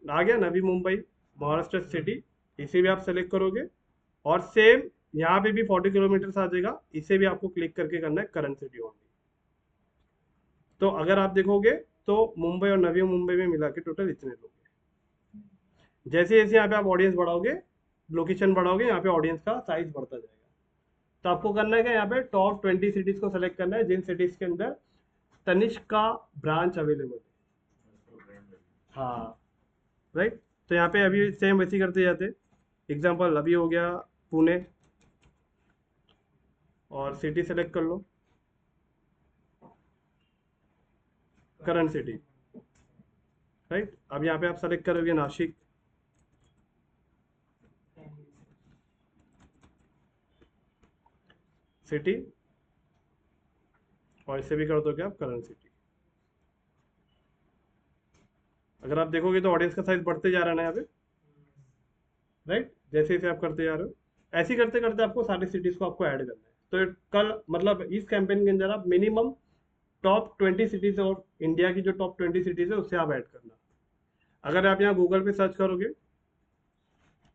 आ गया नवी मुंबई महाराष्ट्र सिटी, इसे भी आप सेलेक्ट करोगे, और सेम यहाँ पे भी 40 किलोमीटर आ जाएगा, इसे भी आपको क्लिक करके करना है करंट सिटी ओनली। तो अगर आप देखोगे तो मुंबई और नवी मुंबई में मिला के टोटल इतने लोग हैं। जैसे जैसे यहाँ पे आप ऑडियंस बढ़ाओगे, लोकेशन बढ़ाओगे, यहाँ पे ऑडियंस का साइज बढ़ता जाएगा। तो आपको करना है क्या, यहाँ पे टॉप 20 सिटीज को सेलेक्ट करना है जिन सिटीज के अंदर तनिष्क का ब्रांच अवेलेबल है। हाँ राइट, तो यहाँ पे अभी सेम वैसे ही करते जाते। एग्जाम्पल अभी हो गया पुणे, और सिटी सेलेक्ट कर लो, करंट सिटी। राइट, अब यहाँ पे आप सेलेक्ट करोगे नासिक, सिटी, और इसे भी कर दोगे आप करंट सिटी। अगर आप देखोगे तो ऑडियंस का साइज बढ़ते जा रहा है ना यहाँ पे, राइट, जैसे जैसे आप करते जा रहे हो। ऐसे ही करते करते आपको सारी सिटीज को आपको ऐड करना है। तो कल मतलब इस कैंपेन के अंदर आप मिनिमम टॉप 20 सिटीज, और इंडिया की जो टॉप 20 सिटीज है उससे आप ऐड करना। अगर आप यहाँ गूगल पे सर्च करोगे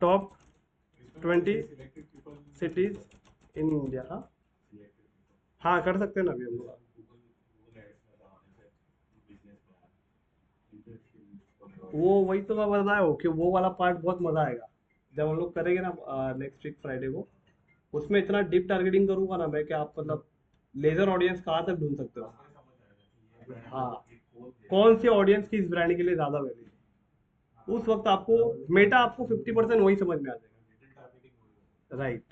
टॉप 20 सिटीज इन इंडिया, हाँ हाँ कर सकते हैं ना अभी हम लोग। वो वही तो मैं बता रहा हूँ कि वो वाला पार्ट बहुत मजा आएगा जब हम लोग करेंगे ना नेक्स्ट वीक फ्राइडे को। उसमें इतना डीप टारगेटिंग करूंगा ना मैं कि आप मतलब लेजर ऑडियंस कहाँ तक ढूंढ सकते हो। हाँ, कौन सी ऑडियंस की इस ब्रांड के लिए ज्यादा वैल्यू है, उस वक्त आपको मेटा आपको 50% वही समझ में आ जाएगा। राइट,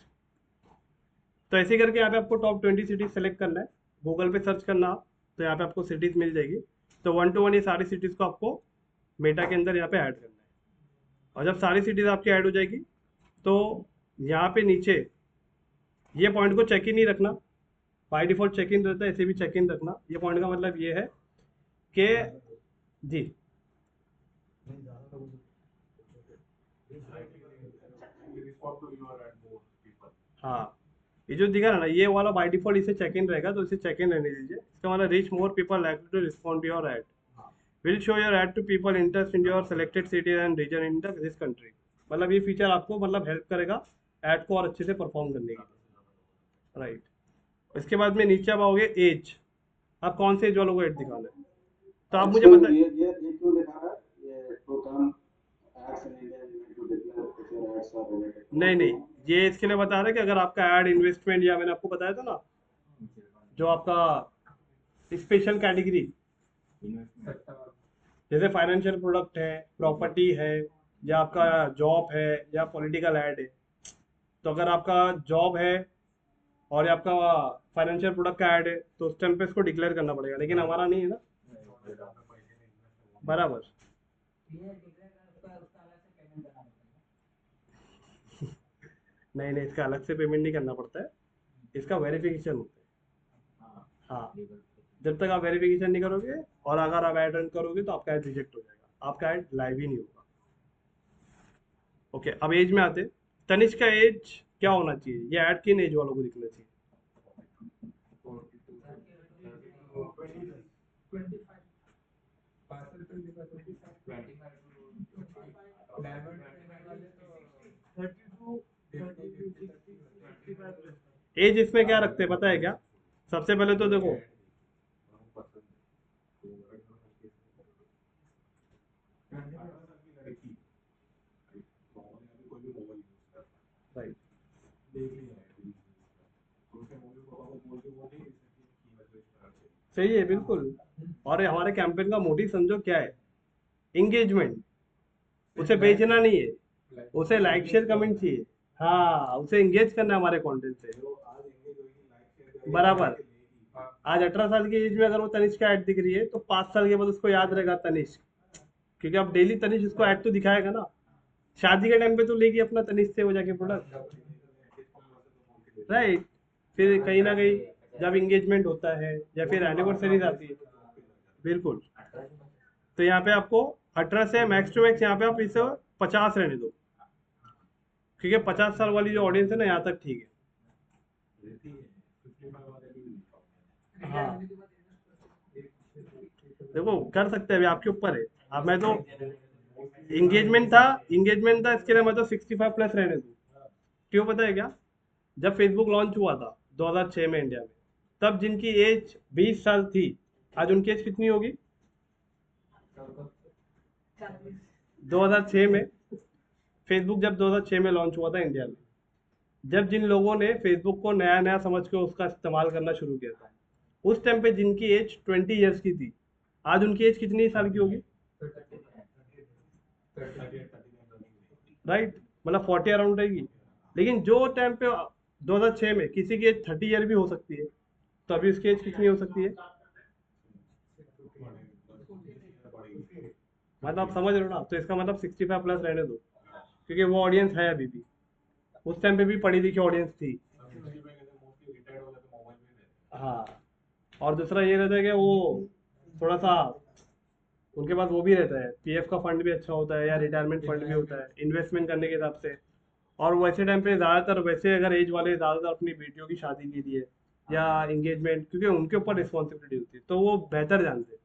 तो ऐसे करके यहाँ पे आपको टॉप 20 सिटीज सेलेक्ट करना है, गूगल पे सर्च करना आप, तो यहाँ पे आपको सिटीज मिल जाएगी। तो 1 to 1 ये सारी सिटीज को आपको मेटा के अंदर यहाँ पे ऐड करना है। और जब सारी सिटीज आपकी ऐड हो जाएगी तो यहाँ पे नीचे ये पॉइंट को चेक इन नहीं रखना, बाय डिफॉल्ट चेक इन रहता है, इसे भी चेक इन रखना। ये पॉइंट का मतलब ये है कि जी, हाँ ये जो दिखा ना, ये वाला बाय डिफॉल्ट इसे चेक इन रहेगा, तो इसे चेक इन रहने दीजिए। इसका मतलब reach more people like to respond to your ad, will show your ad to people interest in your selected city and region in this country. मतलब ये फीचर आपको मतलब हेल्प करेगा ऐड को और अच्छे से परफॉर्म करने के लिए, राइट। इसके बाद में नीचे आप आओगे एज, आप कौन से एज वालों को एड दिखाना है, तो आप मुझे बता। ये क्यों दिखा रहा है? ये two term ads in India you need to declare if your ads are related to नहीं नहीं, टू ये इसके लिए बता रहा है कि अगर आपका एड इन्वेस्टमेंट, या मैंने आपको बताया था ना जो आपका स्पेशल कैटेगरी, जैसे फाइनेंशियल प्रोडक्ट है, प्रॉपर्टी है, या आपका जॉब है, या पॉलिटिकल एड है। तो अगर आपका जॉब है और ये आपका फाइनेंशियल प्रोडक्ट का ऐड है, तो उस टाइम पे इसको डिक्लेयर करना पड़ेगा, लेकिन हमारा नहीं है ना, बराबर। नहीं नहीं, इसका अलग से पेमेंट नहीं करना पड़ता है, इसका वेरिफिकेशन होता है। हाँ, जब तक आप वेरिफिकेशन नहीं करोगे और अगर आप ऐड रन करोगे तो आपका ऐड रिजेक्ट हो जाएगा, आपका ऐड लाइव ही नहीं होगा। ओके, अब एज में आते हैं। तनिष्क का एज क्या होना चाहिए, ये ऐड किन एज वालों को दिखना चाहिए? 25 एज इसमें क्या रखते हैं पता है क्या? सबसे पहले तो देखो, राइट, सही है बिल्कुल। और ये हमारे कैंपेन का मोटिव समझो क्या है, एंगेजमेंट। उसे बेचना नहीं है, उसे लाइक शेयर कमेंट चाहिए। हाँ, उसे एंगेज करना है हमारे कंटेंट से, बराबर। आज 18 साल की एज में अगर वो तनिष्क का ऐड दिख रही है, तो 5 साल के बाद उसको याद रहेगा तनिष्क, क्योंकि अब डेली तनिष्क उसको ऐड तो दिखाएगा ना। शादी के टाइम पे तो लेगी अपना तनिष्क से वो जाके प्रोडक्ट, राइट। फिर कहीं ना कहीं जब इंगेजमेंट होता है या फिर एनिवर्सरीज आती है, बिल्कुल। तो यहाँ पे आपको 18 से मैक्स टू मैक्स यहाँ पे आप इसे 50 रहने दो, क्योंकि 50 साल वाली जो ऑडियंस है ना, यहाँ तक ठीक है। हाँ, देखो कर सकते हैं, अभी आपके ऊपर है। अब मैं तो एंगेजमेंट था इसके लिए मैं तो 65+ रहने दूँ। क्यों पता है क्या? जब फेसबुक लॉन्च हुआ था 2006 में इंडिया में, तब जिनकी एज 20 साल थी, आज उनकी एज कितनी होगी? 2006 में, फेसबुक जब 2006 में लॉन्च हुआ था इंडिया में, जब जिन लोगों ने फेसबुक को नया नया समझ के उसका इस्तेमाल करना शुरू किया था, उस टाइम पे जिनकी एज 20 ईयर्स की थी, आज उनकी एज कितनी साल की होगी? राइट, मतलब 40 अराउंड रहेगी। लेकिन जो टाइम पे 2006 में किसी की एज 30 ईयर भी हो सकती है, तो अभी उसकी एज कितनी हो सकती है? मतलब आप समझ रहे हो ना, तो इसका मतलब 65+ रहने दो, क्योंकि वो ऑडियंस है अभी भी, उस टाइम पे भी पढ़ी लिखी ऑडियंस थी। हाँ, और दूसरा ये रहता है कि वो थोड़ा सा उनके पास वो भी रहता है, पीएफ का फंड भी अच्छा होता है, या रिटायरमेंट फंड भी होता है इन्वेस्टमेंट करने के हिसाब से। और वैसे टाइम पे ज़्यादातर वैसे अगर एज वाले ज़्यादातर अपनी बेटियों की शादी के लिए या इंगेजमेंट, क्योंकि उनके ऊपर रिस्पॉन्सिबिलिटी होती है, तो वो बेहतर जानते हैं।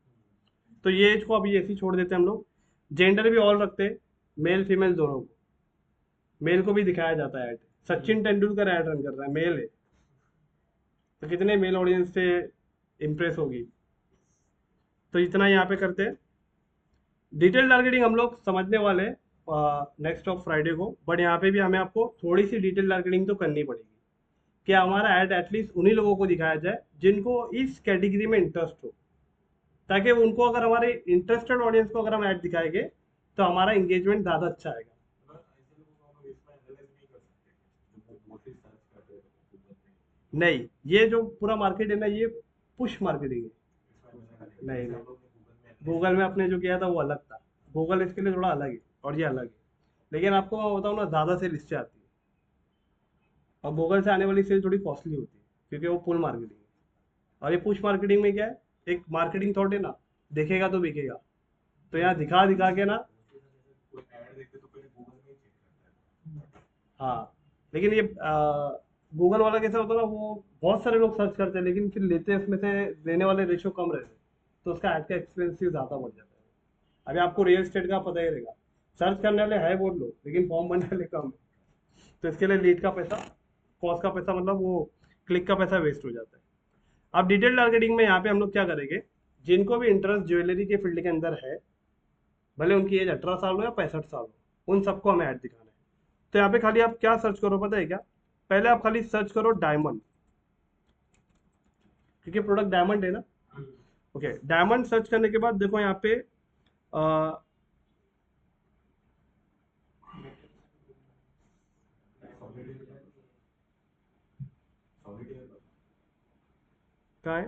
तो ये एज को अभी ऐसे ही छोड़ देते हैं हम लोग। जेंडर भी ऑल रखते हैं, मेल फीमेल दोनों को। मेल को भी दिखाया जाता है add, Sachin Tendulkar ad run कर रहा है, मेल है, तो कितने मेल ऑडियंस से इम्प्रेस होगी। तो इतना यहाँ पे करते हैं। डिटेल टारगेटिंग हम लोग समझने वाले नेक्स्ट ऑफ फ्राइडे को, बट यहाँ पे भी हमें आपको थोड़ी सी डिटेल टारगेटिंग तो करनी पड़ेगी कि हमारा ऐड एटलीस्ट उन्हीं लोगों को दिखाया जाए जिनको इस कैटेगरी में इंटरेस्ट हो, ताकि उनको, अगर हमारे इंटरेस्टेड ऑडियंस को अगर हम ऐड दिखाएंगे, तो हमारा इंगेजमेंट ज़्यादा अच्छा आएगा। नहीं, ये जो पूरा मार्केट है ना, ये पुश मार्केटिंग है। नहीं नहीं, गूगल में अपने जो किया था वो अलग था, गूगल इसके लिए थोड़ा अलग है और ये अलग है। लेकिन आपको मैं बताऊँ ना, ज़्यादा सेल इससे आती है, और गूगल से आने वाली सेल थोड़ी कॉस्टली होती है, क्योंकि वो पुल मार्केटिंग है। और ये पुश मार्केटिंग में क्या है, एक मार्केटिंग थॉट है ना, देखेगा तो बिकेगा। तो यहाँ दिखा दिखा के ना, हाँ, लेकिन ये गूगल वाला कैसा होता है ना, वो बहुत सारे लोग सर्च करते हैं लेकिन फिर लेते हैं उसमें से लेने वाले रेशो कम रहते हैं, तो उसका ऐड का एक्सपेंसिव ज़्यादा बढ़ जाता है। अभी आपको रियल एस्टेट का पता ही रहेगा, सर्च करने वाले है बहुत लोग लेकिन फॉर्म भरने वाले कम है, तो इसके लिए लीड का पैसा, कॉस्ट का पैसा, मतलब वो क्लिक का पैसा वेस्ट हो जाता है। अब डिटेल टारगेटिंग में यहाँ पे हम लोग क्या करेंगे, जिनको भी इंटरेस्ट ज्वेलरी के फील्ड के अंदर है, भले उनकी एज 18 साल हो या 65 साल हो, उन सबको हमें ऐड दिखाना है। तो यहाँ पे खाली आप क्या सर्च करो पता है क्या, पहले आप खाली सर्च करो डायमंड, क्योंकि प्रोडक्ट डायमंड है ना। ओके, डायमंड सर्च करने के बाद देखो यहाँ पे कहाँ है,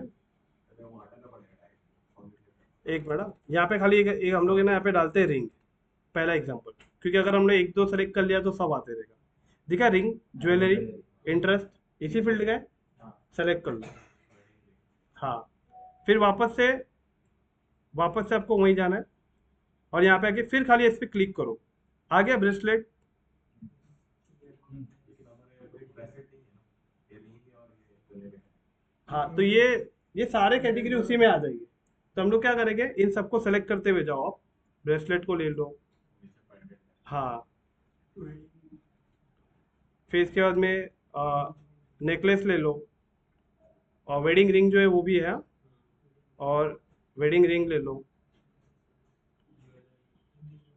एक मिनट, यहाँ पे खाली एक हम लोग है ना यहाँ पे डालते हैं रिंग, पहला एग्जांपल, क्योंकि अगर हमने एक दो सेलेक्ट कर लिया तो सब आते रहेगा। दिखा रिंग, ज्वेलरी, इंटरेस्ट, इसी फील्ड का है, सेलेक्ट कर लो। हाँ, फिर वापस से आपको वहीं जाना है और यहाँ पे आके फिर खाली इस पर क्लिक करो, आ गया ब्रेसलेट। हाँ, तो ये सारे कैटेगरी उसी में आ जाएगी। तो हम लोग क्या करेंगे, इन सबको सेलेक्ट करते हुए जाओ, आप ब्रेसलेट को ले लो। हाँ, फिर इसके बाद में नेकलेस ले लो, और वेडिंग रिंग जो है वो भी है, और वेडिंग रिंग ले लो।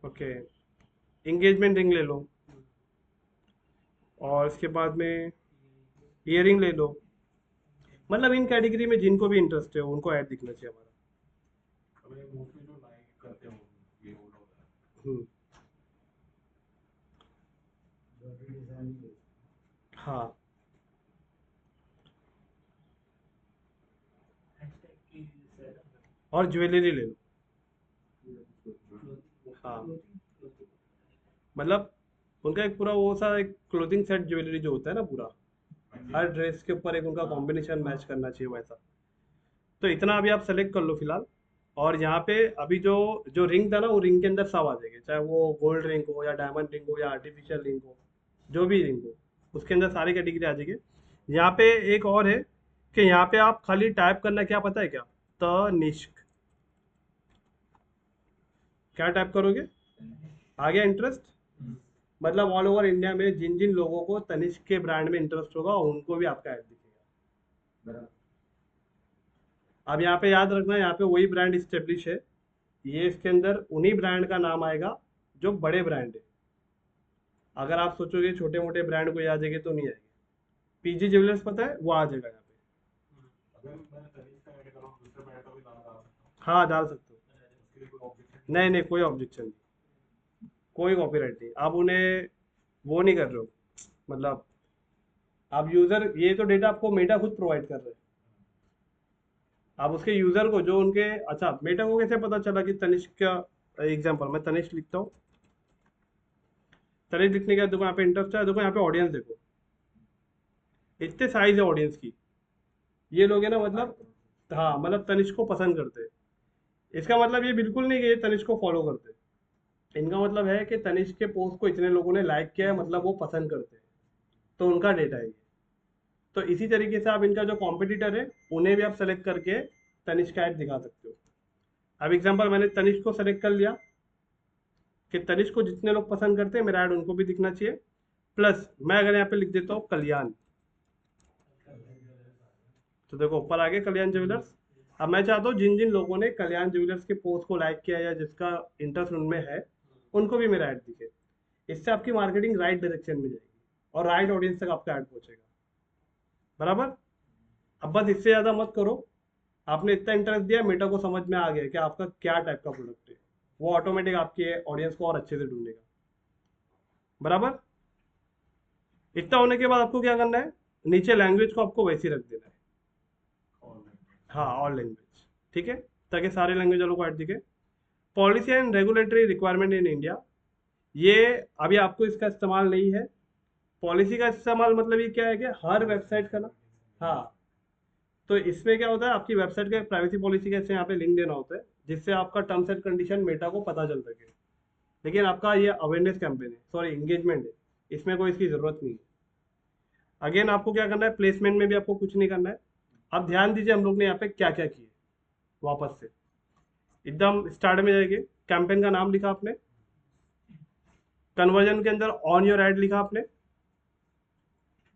ओके, इंगेजमेंट रिंग ले लो, और इसके बाद में ईयरिंग ले लो। मतलब इन कैटेगरी में जिनको भी इंटरेस्ट है उनको ऐड दिखना चाहिए हमारा। हम्म, हाँ, और ज्वेलरी ले लो। हाँ, मतलब उनका एक पूरा वो सा एक क्लोथिंग सेट ज्वेलरी जो होता है ना पूरा, हर ड्रेस के ऊपर एक उनका कॉम्बिनेशन मैच करना चाहिए वैसा। तो इतना अभी आप सेलेक्ट कर लो फिलहाल। और यहाँ पे अभी जो जो रिंग था ना, वो रिंग के अंदर सब आ जाएंगे, चाहे वो गोल्ड रिंग हो या डायमंड रिंग हो या आर्टिफिशियल रिंग हो, जो भी रिंग हो उसके अंदर सारी कैटेगरी आ जाएगी। यहाँ पे एक और है कि यहाँ पे आप खाली टाइप करना, क्या पता है क्या, तनिष्क, क्या टाइप करोगे, आ गया इंटरेस्ट। मतलब ऑल ओवर इंडिया में जिन जिन लोगों को तनिष्क के ब्रांड में इंटरेस्ट होगा उनको भी आपका ऐड दिखेगा। अब यहाँ पे याद रखना, यहाँ पे वही ब्रांड इस्टेब्लिश है, ये इसके अंदर उन्हीं ब्रांड का नाम आएगा जो बड़े ब्रांड है। अगर आप सोचोगे छोटे मोटे ब्रांड को आ जाएगी तो नहीं आएगी। पीजी ज्वेलर्स पता है, वो आ जाएगा यहाँ पे। हाँ, डाल सकते हो, नहीं नहीं, कोई ऑब्जेक्शन नहीं, कोई कॉपीराइट नहीं। आप उन्हें वो नहीं कर रहे हो, मतलब आप यूजर, ये तो डेटा आपको मेटा खुद प्रोवाइड कर रहे हैं। आप उसके यूजर को जो उनके, अच्छा मेटा को कैसे पता चला कि तनिष्क का एग्जांपल, मैं तनिष्क लिखता हूँ, तनिष्क लिखने के बाद देखो यहाँ पे इंटरेस्ट है, देखो यहाँ पे ऑडियंस देखो, इतने साइज है ऑडियंस की, ये लोग है ना, मतलब हाँ, मतलब तनिष्क को पसंद करते हैं। इसका मतलब ये बिल्कुल नहीं कि ये तनिष्क को फॉलो करते हैं, इनका मतलब है कि तनिष्क के पोस्ट को इतने लोगों ने लाइक किया है, मतलब वो पसंद करते हैं, तो उनका डेटा है ये। तो इसी तरीके से आप इनका जो कॉम्पिटिटर है उन्हें भी आप सेलेक्ट करके तनिष्क का ऐड दिखा सकते हो। अब एग्जांपल, मैंने तनिष्क को सेलेक्ट कर लिया कि तनिष्क को जितने लोग पसंद करते हैं मेरा ऐड उनको भी दिखना चाहिए। प्लस मैं अगर यहाँ पे लिख देता हूँ कल्याण, तो देखो ऊपर आ गए कल्याण ज्वेलर्स। अब मैं चाहता हूँ जिन जिन लोगों ने कल्याण ज्वेलर्स के पोस्ट को लाइक किया या जिसका इंटरेस्ट उनमें है उनको भी मेरा ऐड दिखे। इससे आपकी मार्केटिंग राइट डायरेक्शन में जाएगी और राइट ऑडियंस तक आपका ऐड पहुंचेगा। बराबर। अब बस इससे ज़्यादा मत करो, आपने इतना इंटरेस्ट दिया, मेटा को समझ में आ गया कि आपका क्या टाइप का प्रोडक्ट है, वो ऑटोमेटिक आपके ऑडियंस को और अच्छे से ढूंढेगा। बराबर। इतना होने के बाद आपको क्या करना है, नीचे लैंग्वेज को आपको वैसे ही रख देना है, हाँ, ऑल लैंग्वेज, ठीक है, ताकि सारे लैंग्वेज वालों को ऐड दिखे। Policy and regulatory requirement in India, ये अभी आपको इसका इस्तेमाल नहीं है। पॉलिसी का इस्तेमाल मतलब ये क्या है कि हर वेबसाइट का ना, हाँ, तो इसमें क्या होता है, आपकी वेबसाइट का प्राइवेसी पॉलिसी का यहाँ पे लिंक देना होता है, जिससे आपका टर्म्स एंड कंडीशन मेटा को पता चल सके। लेकिन आपका ये अवेयरनेस कैंपेन है, सॉरी एंगेजमेंट है, इसमें कोई इसकी ज़रूरत नहीं है। अगेन आपको क्या करना है, प्लेसमेंट में भी आपको कुछ नहीं करना है। अब ध्यान दीजिए हम लोग ने यहाँ पे क्या क्या किए। वापस से एकदम स्टार्ट में जाएंगे, कैंपेन का नाम लिखा आपने, कन्वर्जन के अंदर ऑन योर ऐड लिखा आपने,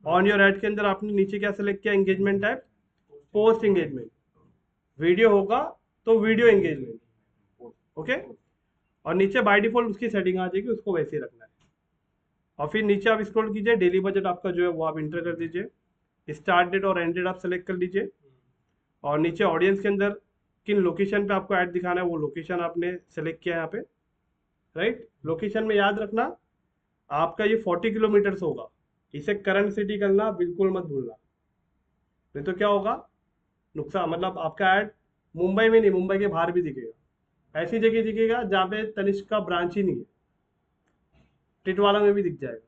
ऑन योर ऐड के अंदर आपने नीचे क्या सेलेक्ट किया, engagement type, post engagement, video होगा तो वीडियो एंगेजमेंट, ओके। और नीचे बाय डिफॉल्ट उसकी सेटिंग आ जाएगी, उसको वैसे ही रखना है। और फिर नीचे आप स्क्रॉल कीजिए, डेली बजट आपका जो है वो आप इंटर कर दीजिए, स्टार्ट डेट और एंड डेट आप सेलेक्ट कर लीजिए, और नीचे ऑडियंस के अंदर किन लोकेशन पे आपको ऐड दिखाना है वो लोकेशन आपने सेलेक्ट किया है यहाँ पे, राइट। लोकेशन में याद रखना आपका ये 40 किलोमीटर्स होगा, इसे करंट सिटी करना बिल्कुल मत भूलना, नहीं तो क्या होगा नुकसान, मतलब आपका ऐड मुंबई में नहीं, मुंबई के बाहर भी दिखेगा, ऐसी जगह दिखेगा जहाँ पे तनिष्क का ब्रांच ही नहीं है, टिटवाला में भी दिख जाएगा,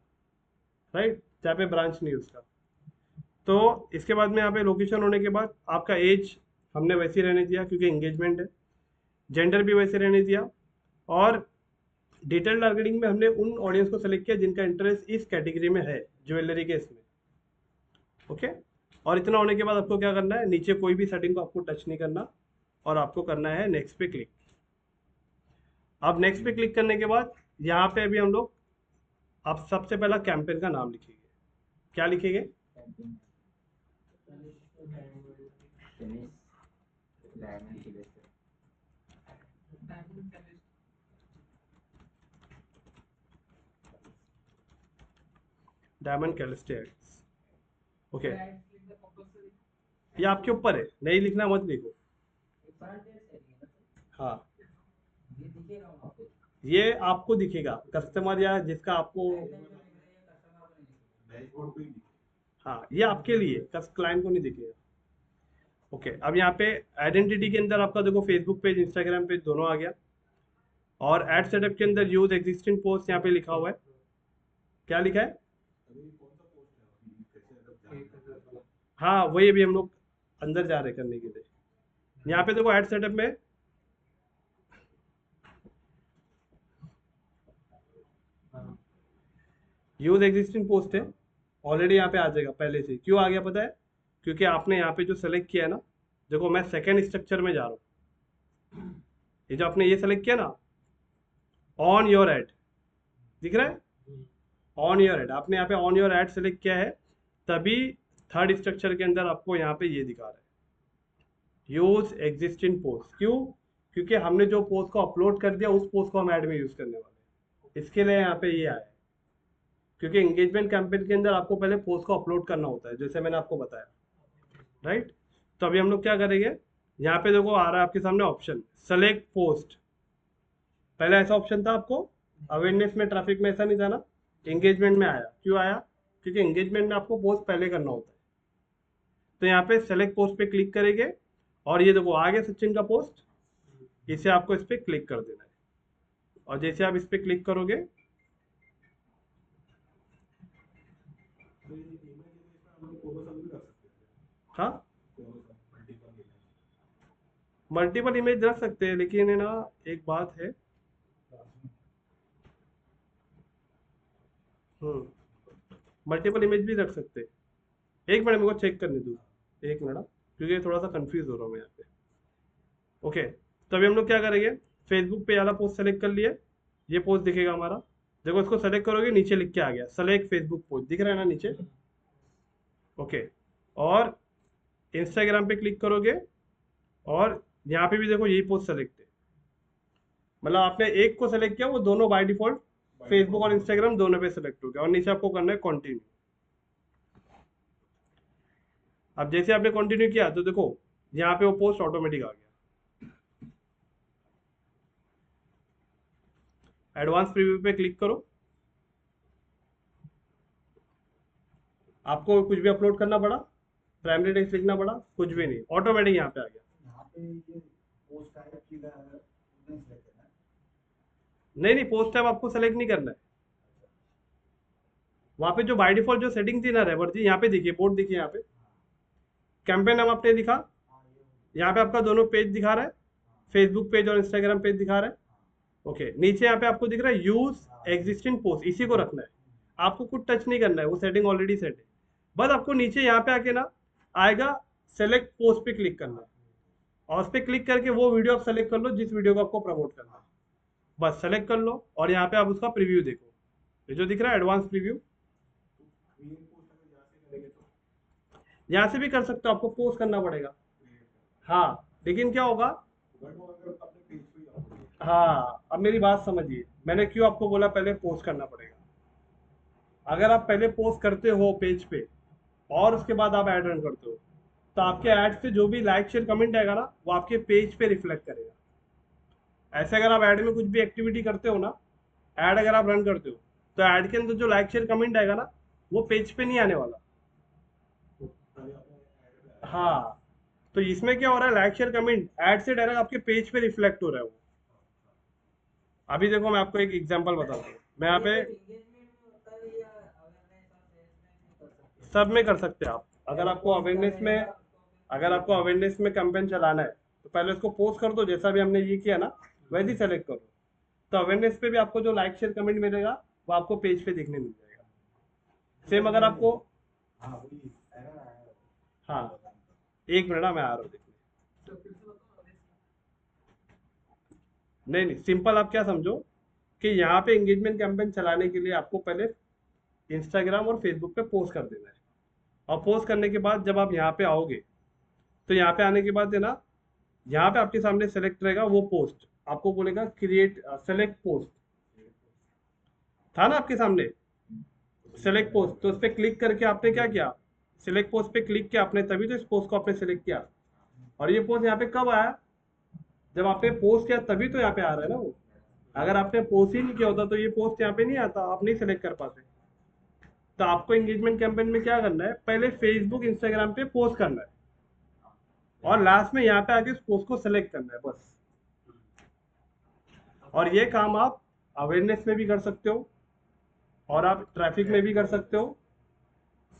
राइट, जहाँ पे ब्रांच नहीं है उसका। तो इसके बाद में यहाँ पे लोकेशन होने के बाद आपका एज हमने वैसे ही रहने दिया क्योंकि एंगेजमेंट है, जेंडर भी वैसे रहने दिया, और डिटेल टारगेटिंग में हमने उन ऑडियंस को सेलेक्ट किया जिनका इंटरेस्ट इस कैटेगरी में है, ज्वेलरी के इसमें, ओके। और इतना होने के बाद आपको क्या करना है, नीचे कोई भी सेटिंग को आपको टच नहीं करना, और आपको करना है नेक्स्ट पे क्लिक। अब नेक्स्ट पे क्लिक करने के बाद यहाँ पे अभी हम लोग, आप सबसे पहला कैंपेन का नाम लिखेंगे, क्या लिखेंगे, डायमंड कैलिस्टे एड्स, ओके। ये आपके ऊपर है, नहीं लिखना मत लिखो, हाँ ये आपको दिखेगा, कस्टमर या जिसका आपको, हाँ ये आपके लिए, क्लाइंट को नहीं दिखेगा, ओके। अब यहाँ पे आइडेंटिटी के अंदर आपका देखो फेसबुक पेज, इंस्टाग्राम पेज दोनों आ गया, और एड सेटअप के अंदर यूज एग्जिस्टिंग पोस्ट यहाँ पे लिखा हुआ है, क्या लिखा है, हाँ वही अभी हम लोग अंदर जा रहे करने के लिए। यहाँ पे देखो एड सेटअप में यूज एग्जिस्टिंग पोस्ट है, ऑलरेडी यहाँ पे आ जाएगा पहले से। क्यों आ गया पता है, क्योंकि आपने यहाँ पे जो सेलेक्ट किया है ना, देखो मैं सेकेंड स्ट्रक्चर में जा रहा हूँ, ये जो आपने ये सेलेक्ट किया ना, ऑन योर एड दिख रहा है, ऑन योर एड, आपने यहाँ पे ऑन योर एड सेलेक्ट किया है, तभी थर्ड स्ट्रक्चर के अंदर आपको यहाँ पे ये दिखा रहा है, यूज एग्जिस्टिंग पोस्ट। क्यों, क्योंकि हमने जो पोस्ट को अपलोड कर दिया उस पोस्ट को हम ऐड में यूज करने वाले हैं, इसके लिए यहाँ पे ये आया है। क्योंकि एंगेजमेंट कैंपेन के अंदर आपको पहले पोस्ट को अपलोड करना होता है, जैसे मैंने आपको बताया, राइट। तो अभी हम लोग क्या करेंगे, यहाँ पे देखो आ रहा है आपके सामने ऑप्शन सेलेक्ट पोस्ट, पहले ऐसा ऑप्शन था आपको अवेयरनेस में, ट्रैफिक में ऐसा नहीं था ना, एंगेजमेंट में आया। क्यों आया, क्योंकि एंगेजमेंट में आपको पोस्ट पहले करना होता है। तो यहाँ पे सेलेक्ट पोस्ट पे क्लिक करेंगे, और ये देखो आ गया सचिन का पोस्ट, इसे आपको इस पर क्लिक कर देना है, और जैसे आप इस पर क्लिक करोगे, हाँ मल्टीपल इमेज रख सकते हैं, लेकिन है ना एक बात है, मल्टीपल इमेज भी रख सकते हैं। एक मिनट मेरे को चेक करने दो, एक मिनट, क्योंकि थोड़ा सा कंफ्यूज हो रहा हूँ मैं यहाँ पे, ओके। तो अभी हम लोग क्या करेंगे, फेसबुक पे वाला पोस्ट सेलेक्ट कर लिए, ये पोस्ट दिखेगा हमारा, देखो इसको सेलेक्ट करोगे नीचे लिख के आ गया सेलेक्ट फेसबुक पोस्ट, दिख रहा है ना नीचे, ओके। और इंस्टाग्राम पे क्लिक करोगे, और यहाँ पे भी देखो यही पोस्ट सेलेक्ट है, मतलब आपने एक को सेलेक्ट किया, वो दोनों बाय डिफॉल्ट फेसबुक और इंस्टाग्राम दोनों पे सेलेक्ट हो गया, और नीचे आपको करना है कंटिन्यू। अब जैसे आपने कंटिन्यू किया तो देखो यहाँ पे वो पोस्ट ऑटोमेटिक आ गया। एडवांस प्रीव्यू पे क्लिक करो, आपको कुछ भी अपलोड करना पड़ा, प्राइमरी टेक्स्ट लिखना पड़ा, कुछ भी नहीं, ऑटोमेटिक यहाँ पे आ गया। यहाँ पे ये पोस्ट टाइप की नहीं सेलेक्ट करना है, नहीं पोस्ट टाइप आपको सेलेक्ट नहीं करना है, वहाँ पे जो बाय डिफॉल्ट जो सेटिंग थी ना रेवर जी, यहाँ पे देखिए बोर्ड देखिए, यहाँ पे कैंपेन नाम आपने लिखा, यहाँ पे आपका दोनों पेज दिखा रहा है, फेसबुक पेज और इंस्टाग्राम पेज दिखा रहा है, ओके। नीचे यहाँ पे आपको दिख रहा है यूज एग्जिस्टिंग पोस्ट, इसी को रखना है, आपको कुछ टच नहीं करना है, वो सेटिंग ऑलरेडी सेट है। बस आपको नीचे यहाँ पे आके ना आएगा सेलेक्ट पोस्ट पे क्लिक करना है, और उस पर क्लिक करके वो वीडियो आप सेलेक्ट कर लो जिस वीडियो को आपको प्रमोट करना है, बस सेलेक्ट कर लो और यहाँ पे आप उसका प्रीव्यू देखो, ये जो दिख रहा है एडवांस प्रीव्यू, यहाँ से भी कर सकते हो, आपको पोस्ट करना पड़ेगा। हाँ, लेकिन क्या होगा, हाँ अब मेरी बात समझिए, मैंने क्यों आपको बोला पहले पोस्ट करना पड़ेगा। अगर आप पहले पोस्ट करते हो पेज पे और उसके बाद आप ऐड रन करते हो, तो आपके ऐड से जो भी लाइक शेयर कमेंट आएगा ना वो आपके पेज पे रिफ्लेक्ट करेगा। ऐसे अगर आप ऐड में कुछ भी एक्टिविटी करते हो ना, ऐड अगर आप रन करते हो, तो ऐड के अंदर जो लाइक शेयर कमेंट आएगा ना वो पेज पे नहीं आने वाला। हाँ, तो इसमें क्या हो रहा है, लाइक शेयर कमेंट ऐड से डायरेक्ट आपके पेज पे रिफ्लेक्ट हो रहा है वो। अभी देखो मैं आपको एक एग्जांपल बताता हूँ, मैं यहाँ पे सब में कर सकते हैं आप। अगर आपको अवेयरनेस में कैंपेन चलाना है तो पहले उसको पोस्ट कर दो, जैसा भी हमने ये किया ना वैसे ही सेलेक्ट करो, तो अवेयरनेस पे भी आपको जो लाइक शेयर कमेंट मिलेगा वो आपको पेज पे दिखने मिल जाएगा। सेम अगर आपको, हाँ एक मिनट, मैं आ रहा हूँ देखने। नहीं नहीं, सिंपल आप क्या समझो कि यहाँ पे एंगेजमेंट कैंपेन चलाने के लिए आपको पहले इंस्टाग्राम और फेसबुक पे पोस्ट कर देना है, और पोस्ट करने के बाद जब आप यहाँ पे आओगे तो यहाँ पे आने के बाद है ना, यहाँ पे आपके सामने सेलेक्ट रहेगा वो पोस्ट, आपको बोलेगा क्रिएट सेलेक्ट पोस्ट, था ना आपके सामने सेलेक्ट पोस्ट, तो उस पर क्लिक करके आपने क्या किया, सिलेक्ट पोस्ट पे क्लिक किया आपने, तभी तो इस पोस्ट को आपने सेलेक्ट किया। और ये पोस्ट यहाँ पे कब आया, जब आपने पोस्ट किया तभी तो यहाँ पे आ रहा है ना वो। अगर आपने पोस्ट ही नहीं किया होता तो ये पोस्ट यहाँ पे नहीं आता, आप नहीं सेलेक्ट कर पाते। तो आपको एंगेजमेंट कैंपेन में क्या करना है, पहले फेसबुक इंस्टाग्राम पे पोस्ट करना है और लास्ट में यहाँ पे आके उस पोस्ट को सेलेक्ट करना है बस। और ये काम आप अवेयरनेस में भी कर सकते हो, और आप ट्रैफिक में भी कर सकते हो,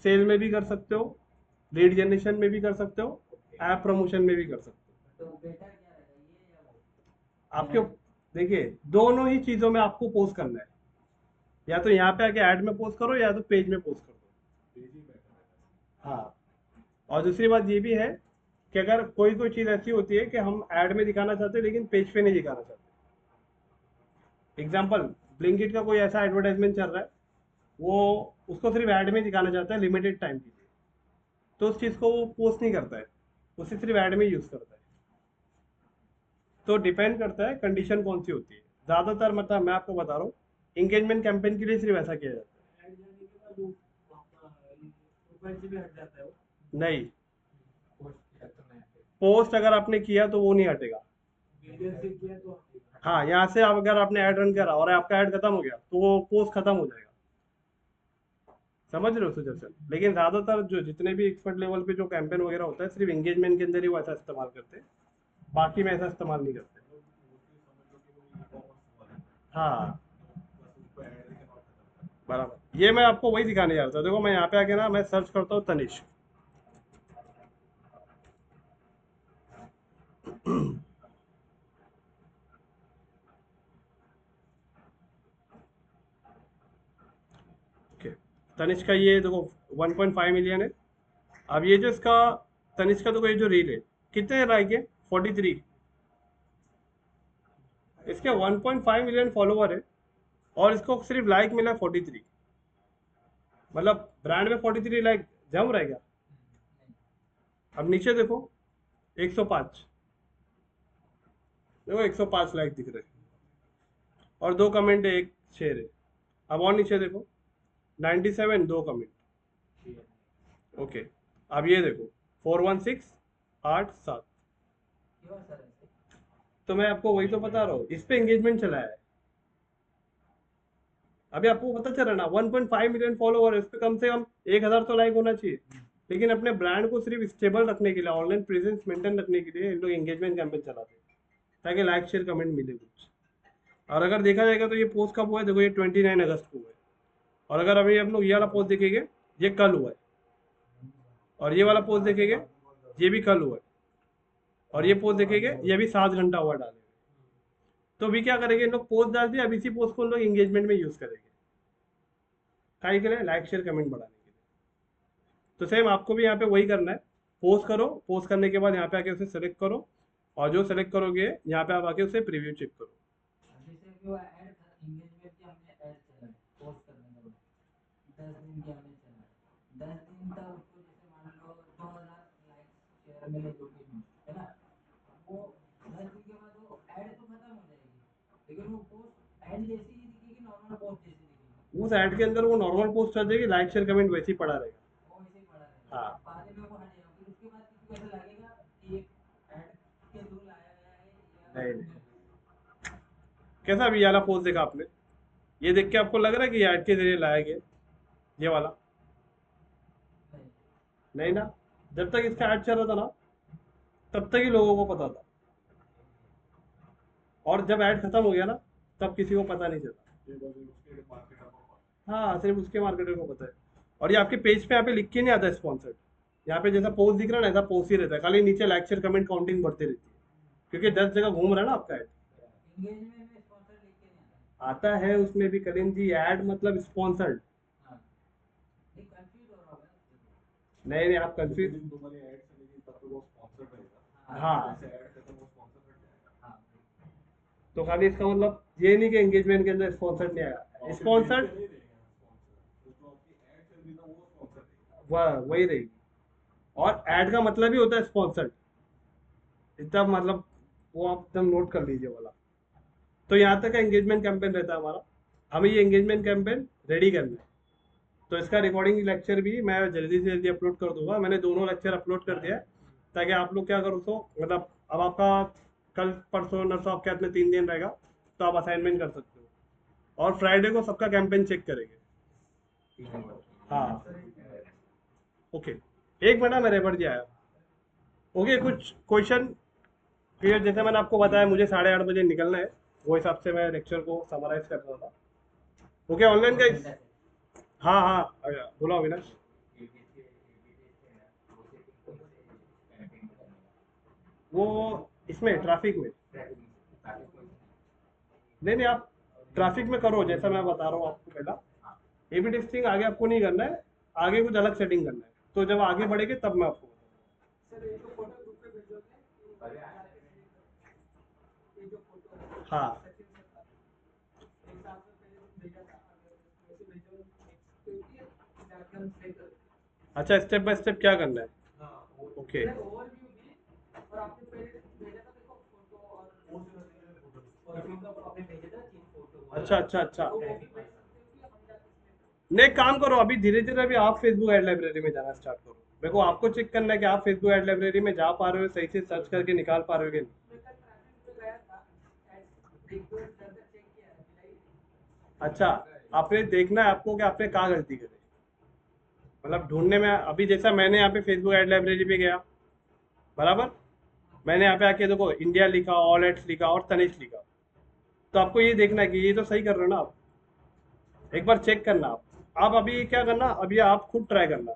सेल में भी कर सकते हो, लीड जनरेशन में भी कर सकते हो, ऐप प्रमोशन में भी कर सकते हो। आपके देखिए दोनों ही चीजों में आपको पोस्ट करना है, या तो यहाँ पे आके ऐड में पोस्ट करो या तो पेज में पोस्ट कर दो। हाँ, और दूसरी बात ये भी है कि अगर कोई कोई चीज ऐसी होती है कि हम ऐड में दिखाना चाहते हैं लेकिन पेज पे नहीं दिखाना चाहते। एग्जाम्पल, ब्लिंकिट का कोई ऐसा एडवर्टाइजमेंट चल रहा है, वो उसको सिर्फ ऐड में दिखाना चाहता है लिमिटेड टाइम के लिए, तो उस चीज़ को वो पोस्ट नहीं करता है, उसे सिर्फ ऐड में यूज़ करता है। तो डिपेंड करता है कंडीशन कौन सी होती है। ज़्यादातर मतलब मैं आपको बता रहा हूँ इंगेजमेंट कैंपेन के लिए सिर्फ ऐसा किया जाता ऐड जाने के बाद वो अपना प्रोफाइल से भी हट जाता है वो है। नहीं, पोस्ट किया तो नहीं हटेगा, पोस्ट अगर आपने किया तो वो नहीं हटेगा। मीडिया से किया तो हटेगा। हाँ, यहाँ से आप अगर आपने ऐड रन करा और आपका ऐड खत्म हो गया तो वो पोस्ट खत्म हो जाएगा। समझ रहे हो सुदर्शन? लेकिन ज़्यादातर जो जितने भी एक्सपर्ट लेवल पे जो कैंपेन वगैरह होता है सिर्फ एंगेजमेंट के अंदर ही वो ऐसा इस्तेमाल करते हैं, बाकी में ऐसा इस्तेमाल नहीं करते। हाँ बराबर, ये मैं आपको वही दिखाने जा रहा था। देखो मैं यहाँ पे आके ना मैं सर्च करता हूँ तनिष्क, ओके, तनिष्क का ये देखो 1.5 मिलियन है। अब ये जो इसका तनिष्क का, देखो ये जो रील है कितने लाइक है, 43। इसके 1.5 मिलियन फॉलोवर है और इसको सिर्फ लाइक मिला है 43। मतलब ब्रांड में 43 लाइक जम रहा है क्या? अब नीचे देखो 105, देखो 105 लाइक दिख रहे हैं और 2 कमेंट है, 1 शेयर है। अब और नीचे देखो 97, 2 कमेंट। ओके, अब ये देखो 41687। तो मैं आपको वही तो बता रहा हूँ, इस पे एंगेजमेंट चला है। अभी आपको पता चला ना 1.5 मिलियन फॉलोवर है, इस पे कम से कम 1000 तो लाइक होना चाहिए। लेकिन अपने ब्रांड को सिर्फ स्टेबल रखने के लिए, ऑनलाइन प्रेजेंस मेंटेन रखने के लिए इन लोग एंगेजमेंट कैंपेन चलाते हैं ताकि लाइक शेयर कमेंट मिले कुछ। और अगर देखा जाएगा तो ये पोस्ट कब हुआ है, देखो ये 29 अगस्त को हुआ है। और अगर अभी हम लोग ये वाला पोस्ट देखेंगे ये कल हुआ है, और ये वाला पोस्ट देखेंगे ये भी कल हुआ है, और ये पोस्ट देखेंगे ये भी 7 घंटा हुआ डाले। तो अभी क्या करेंगे, इन लोग पोस्ट डाल दिया, अब इसी पोस्ट को इन लोग एंगेजमेंट में यूज करेंगे, काहे के लिए, लाइक शेयर कमेंट बढ़ाने के लिए। तो सेम आपको भी यहाँ पे वही करना है, पोस्ट करो, पोस्ट करने के बाद यहाँ पे आके उसे सेलेक्ट करो, और जो सेलेक्ट करोगे यहाँ पे आप आके उसे प्रीव्यू चेक करो। जैसे कि वो ऐड एंगेजमेंट की हमने ऐड चला है पोस्ट करने के बाद 10 दिन की हमने चला 10 दिन तक उसको जैसे मान लो 2000 लाइक्स शेयर मिले जो भी है ना, वो 10 दिन के बाद वो ऐड तो खत्म हो जाएगी, लेकिन वो पोस्ट ऐड जैसी ही दिखेगी, नॉर्मल पोस्ट जैसी दिखेगी। उस ऐड के अंदर वो नॉर्मल पोस्ट चल जाएगी, लाइक शेयर कमेंट वैसे ही पड़ा रहेगा। वो वैसे ही पड़ा रहेगा। हाँ। बाद में वो हट जाएगा, फिर उसके बाद किसी को ऐसा लगेगा कि एक ऐड के थ्रू लाया गया है या नहीं। कैसा अभी ये वाला पोस्ट देखा आपने, ये देख के आपको लग रहा है कि ऐड के जरिए लाया गया ये वाला? नहीं। नहीं ना, जब तक इसका ऐड चल रहा था ना तब तक ही लोगों को पता था, और जब ऐड खत्म हो गया ना तब किसी को पता नहीं चला। हाँ, सिर्फ उसके मार्केटर को पता है। और ये आपके पेज पे यहाँ पे लिख के नहीं आता स्पॉन्सर्ड, यहाँ पे जैसा पोस्ट दिख रहा है ना ऐसा पोस्ट ही रहता है, खाली नीचे लाइक शेयर कमेंट काउंटिंग बढ़ती रहती है, क्योंकि 10 जगह घूम रहा है ना आपका ऐड। एंगेजमेंट में स्पॉन्सर लिख के नहीं आता है उसमें भी करीम जी, ऐड मतलब स्पॉन्सर्ड। आता। हाँ, ये कंफ्यूज हो रहा होगा। नहीं नहीं, आप कंफ्यूज। तुम्हारी ऐड चलेगी तब तो वो स्पॉन्सर्ड रहेगा। हाँ, जैसे ऐड खत्म वो स्पॉन्सर्ड बन जाएगा। हाँ, तो खाली इसका मतलब ये नहीं कि एंगेजमेंट के अंदर स्पॉन्सर्ड नहीं आएगा, स्पॉन्सर्ड नहीं रहेगा स्पॉन्सर, जो आपकी ऐड चल रही ना वो स्पॉन्सर्ड रहेगा। वही रहेगी। और ऐड का मतलब ही होता है स्पॉन्सर्ड, इतना मतलब वो आप एकदम नोट कर लीजिए वाला। तो यहाँ तक का एंगेजमेंट कैंपेन रहता है हमारा, हमें ये एंगेजमेंट कैंपेन रेडी करना है। तो इसका रिकॉर्डिंग लेक्चर भी मैं जल्दी से जल्दी अपलोड कर दूंगा, मैंने दोनों लेक्चर अपलोड कर दिया है, ताकि आप लोग क्या करो, तो मतलब अब आपका कल परसों नरसों आपके हाथ में 3 दिन रहेगा, तो आप असाइनमेंट कर सकते हो, और फ्राइडे को सबका कैंपेन चेक करेंगे। हाँ ओके, 1 मिनट मेरे पर जी आया। ओके, कुछ क्वेश्चन? फिर जैसे मैंने आपको बताया मुझे 8:30 बजे निकलना है, वो हिसाब से मैं लेक्चर को समराइज कर रहा था। Okay online guys? हाँ हाँ, बोलो अविनाश। वो इसमें ट्रैफिक में नहीं, आप ट्रैफिक में करो जैसा मैं बता रहा हूँ आपको। पहला एबी टेस्टिंग आगे आपको नहीं करना है, आगे कुछ अलग सेटिंग करना है, तो जब आगे बढ़ेंगे तब मैं आपको हाँ। अच्छा, स्टेप बाय स्टेप क्या करना है? ओके, अच्छा अच्छा अच्छा। नहीं, एक काम करो, अभी धीरे धीरे अभी आप फेसबुक एड लाइब्रेरी में जाना स्टार्ट करो। मेरे को आपको चेक करना है कि आप फेसबुक एड लाइब्रेरी में जा पा रहे हो, सही से सर्च करके निकाल पा रहे हो कि नहीं। अच्छा, आपने देखना है आपको कि आपने कहाँ गलती करी, मतलब ढूंढने में। अभी जैसा मैंने यहाँ पे फेसबुक एड लाइब्रेरी पे गया, बराबर, मैंने यहाँ पे आके देखो इंडिया लिखा, ऑल एड्स लिखा और तनिष लिखा, तो आपको ये देखना है कि ये तो सही कर रहे हो ना आप, एक बार चेक करना आप अभी क्या करना, अभी आप खुद ट्राई करना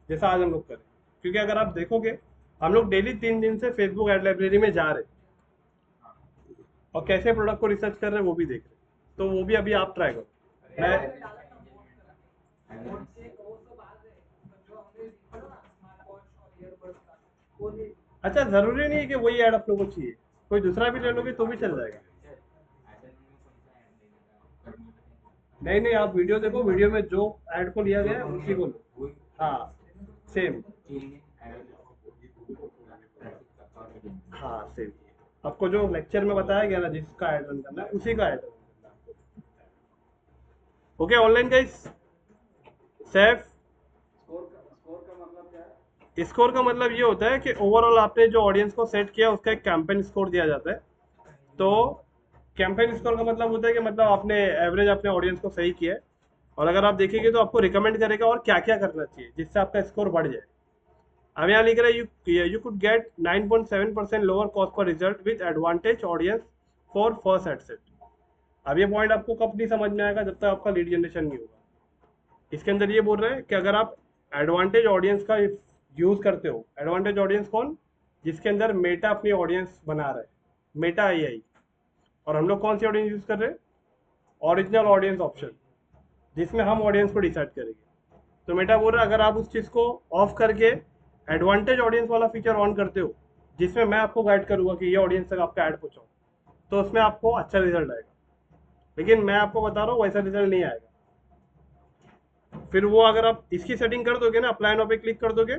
जैसा आज हम लोग करें, क्योंकि अगर आप देखोगे हम लोग डेली 3 दिन से फेसबुक एड लाइब्रेरी में जा रहे हैं, और कैसे प्रोडक्ट को रिसर्च कर रहे हैं वो भी देख रहे हैं, तो वो भी अभी आप ट्राई करो। मैं अच्छा, जरूरी नहीं है कि वही ऐड आप लोगों को चाहिए, कोई दूसरा भी ले लोगे तो भी चल जाएगा। नहीं नहीं, आप वीडियो देखो, वीडियो में जो ऐड को लिया गया है उसी को लो। हाँ सेम, हाँ सेम, आपको जो लेक्चर में बताया गया ना जिसका ऐड रन करना है उसी का ऐड रन करना है। Okay online guys, safe. Score का मतलब क्या है? स्कोर का मतलब ये होता है कि ओवरऑल आपने जो ऑडियंस को सेट किया उसका एक कैंपेन स्कोर दिया जाता है। तो कैंपेन स्कोर का मतलब होता है कि मतलब आपने एवरेज अपने ऑडियंस को सही किया है, और अगर आप देखेंगे तो आपको रिकमेंड करेगा और क्या क्या करना चाहिए जिससे आपका स्कोर बढ़ जाए। अब यहाँ लिख रहा है you could get 9.7% lower cost per result with advantage audience for first ad set. अब ये पॉइंट आपको कब नहीं समझ में आएगा, जब तक आपका लीड जनरेशन नहीं होगा। इसके अंदर ये बोल रहे हैं कि अगर आप एडवांटेज ऑडियंस का यूज़ करते हो, एडवांटेज ऑडियंस कौन, जिसके अंदर मेटा अपनी ऑडियंस बना रहा है, मेटा आई, और हम लोग कौन सी ऑडियंस यूज़ कर रहे हैं, ओरिजिनल ऑडियंस ऑप्शन, जिसमें हम ऑडियंस को डिसाइड करेंगे। तो मेटा बोल रहा है अगर आप उस चीज़ को ऑफ करके एडवांटेज ऑडियंस वाला फीचर ऑन करते हो, जिसमें मैं आपको गाइड करूंगा कि ये ऑडियंस तक आपका ऐड पहुंचाओ, तो उसमें आपको अच्छा रिजल्ट आएगा। लेकिन मैं आपको बता रहा हूँ वैसा रिजल्ट नहीं आएगा। फिर वो अगर आप इसकी सेटिंग कर दोगे ना, अप्लाई नाउ पे क्लिक कर दोगे,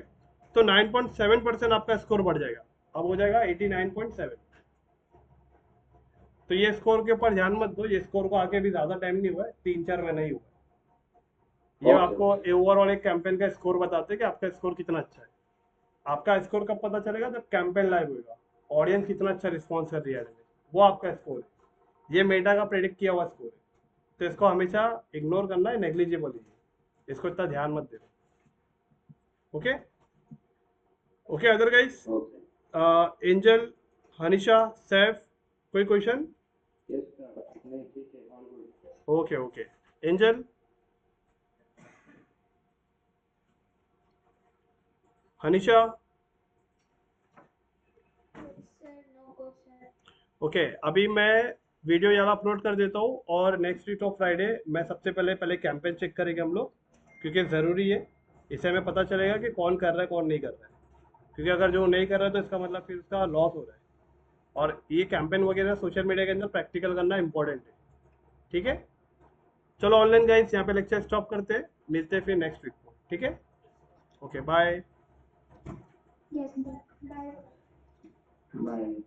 तो 9.7% आपका स्कोर बढ़ जाएगा, अब हो जाएगा 89.7। तो ये स्कोर के ऊपर ध्यान मत दो, ये स्कोर को आके भी ज़्यादा टाइम नहीं हुआ है, 3-4 महीना ही हुआ है। ये Okay. आपको ओवरऑल एक कैंपेन का स्कोर बताते हैं कि आपका स्कोर कितना अच्छा है। आपका स्कोर कब पता चलेगा? जब कैंपेन लाइव होगा, ऑडियंस कितना अच्छा रिस्पॉन्स कर रही है, वो आपका स्कोर है। ये मेटा का प्रेडिक्ट किया हुआ स्कोर है, तो इसको हमेशा इग्नोर करना है, नेग्लिजिबल है, इसको इतना ध्यान मत देना। Okay okay other guys, Okay. Angel, Hanisha, Saif, कोई क्वेश्चन? Yes, sir. नहीं, ठीक है, all good. Okay okay Angel, Hanisha, okay अभी मैं वीडियो यहाँ अपलोड कर देता हूँ, और नेक्स्ट वीक ऑफ फ्राइडे मैं सबसे पहले कैंपेन चेक करेंगे हम लोग, क्योंकि ज़रूरी है। इससे हमें पता चलेगा कि कौन कर रहा है कौन नहीं कर रहा है, क्योंकि अगर जो नहीं कर रहा है तो इसका मतलब फिर उसका लॉस हो रहा है। और ये कैंपेन वगैरह सोशल मीडिया के अंदर प्रैक्टिकल करना इंपॉर्टेंट है। ठीक है, चलो ऑनलाइन गाइस यहाँ पे लेक्चर स्टॉप करते हैं, मिलते हैं फिर नेक्स्ट वीक को। ठीक है, ओके बाय। Bye.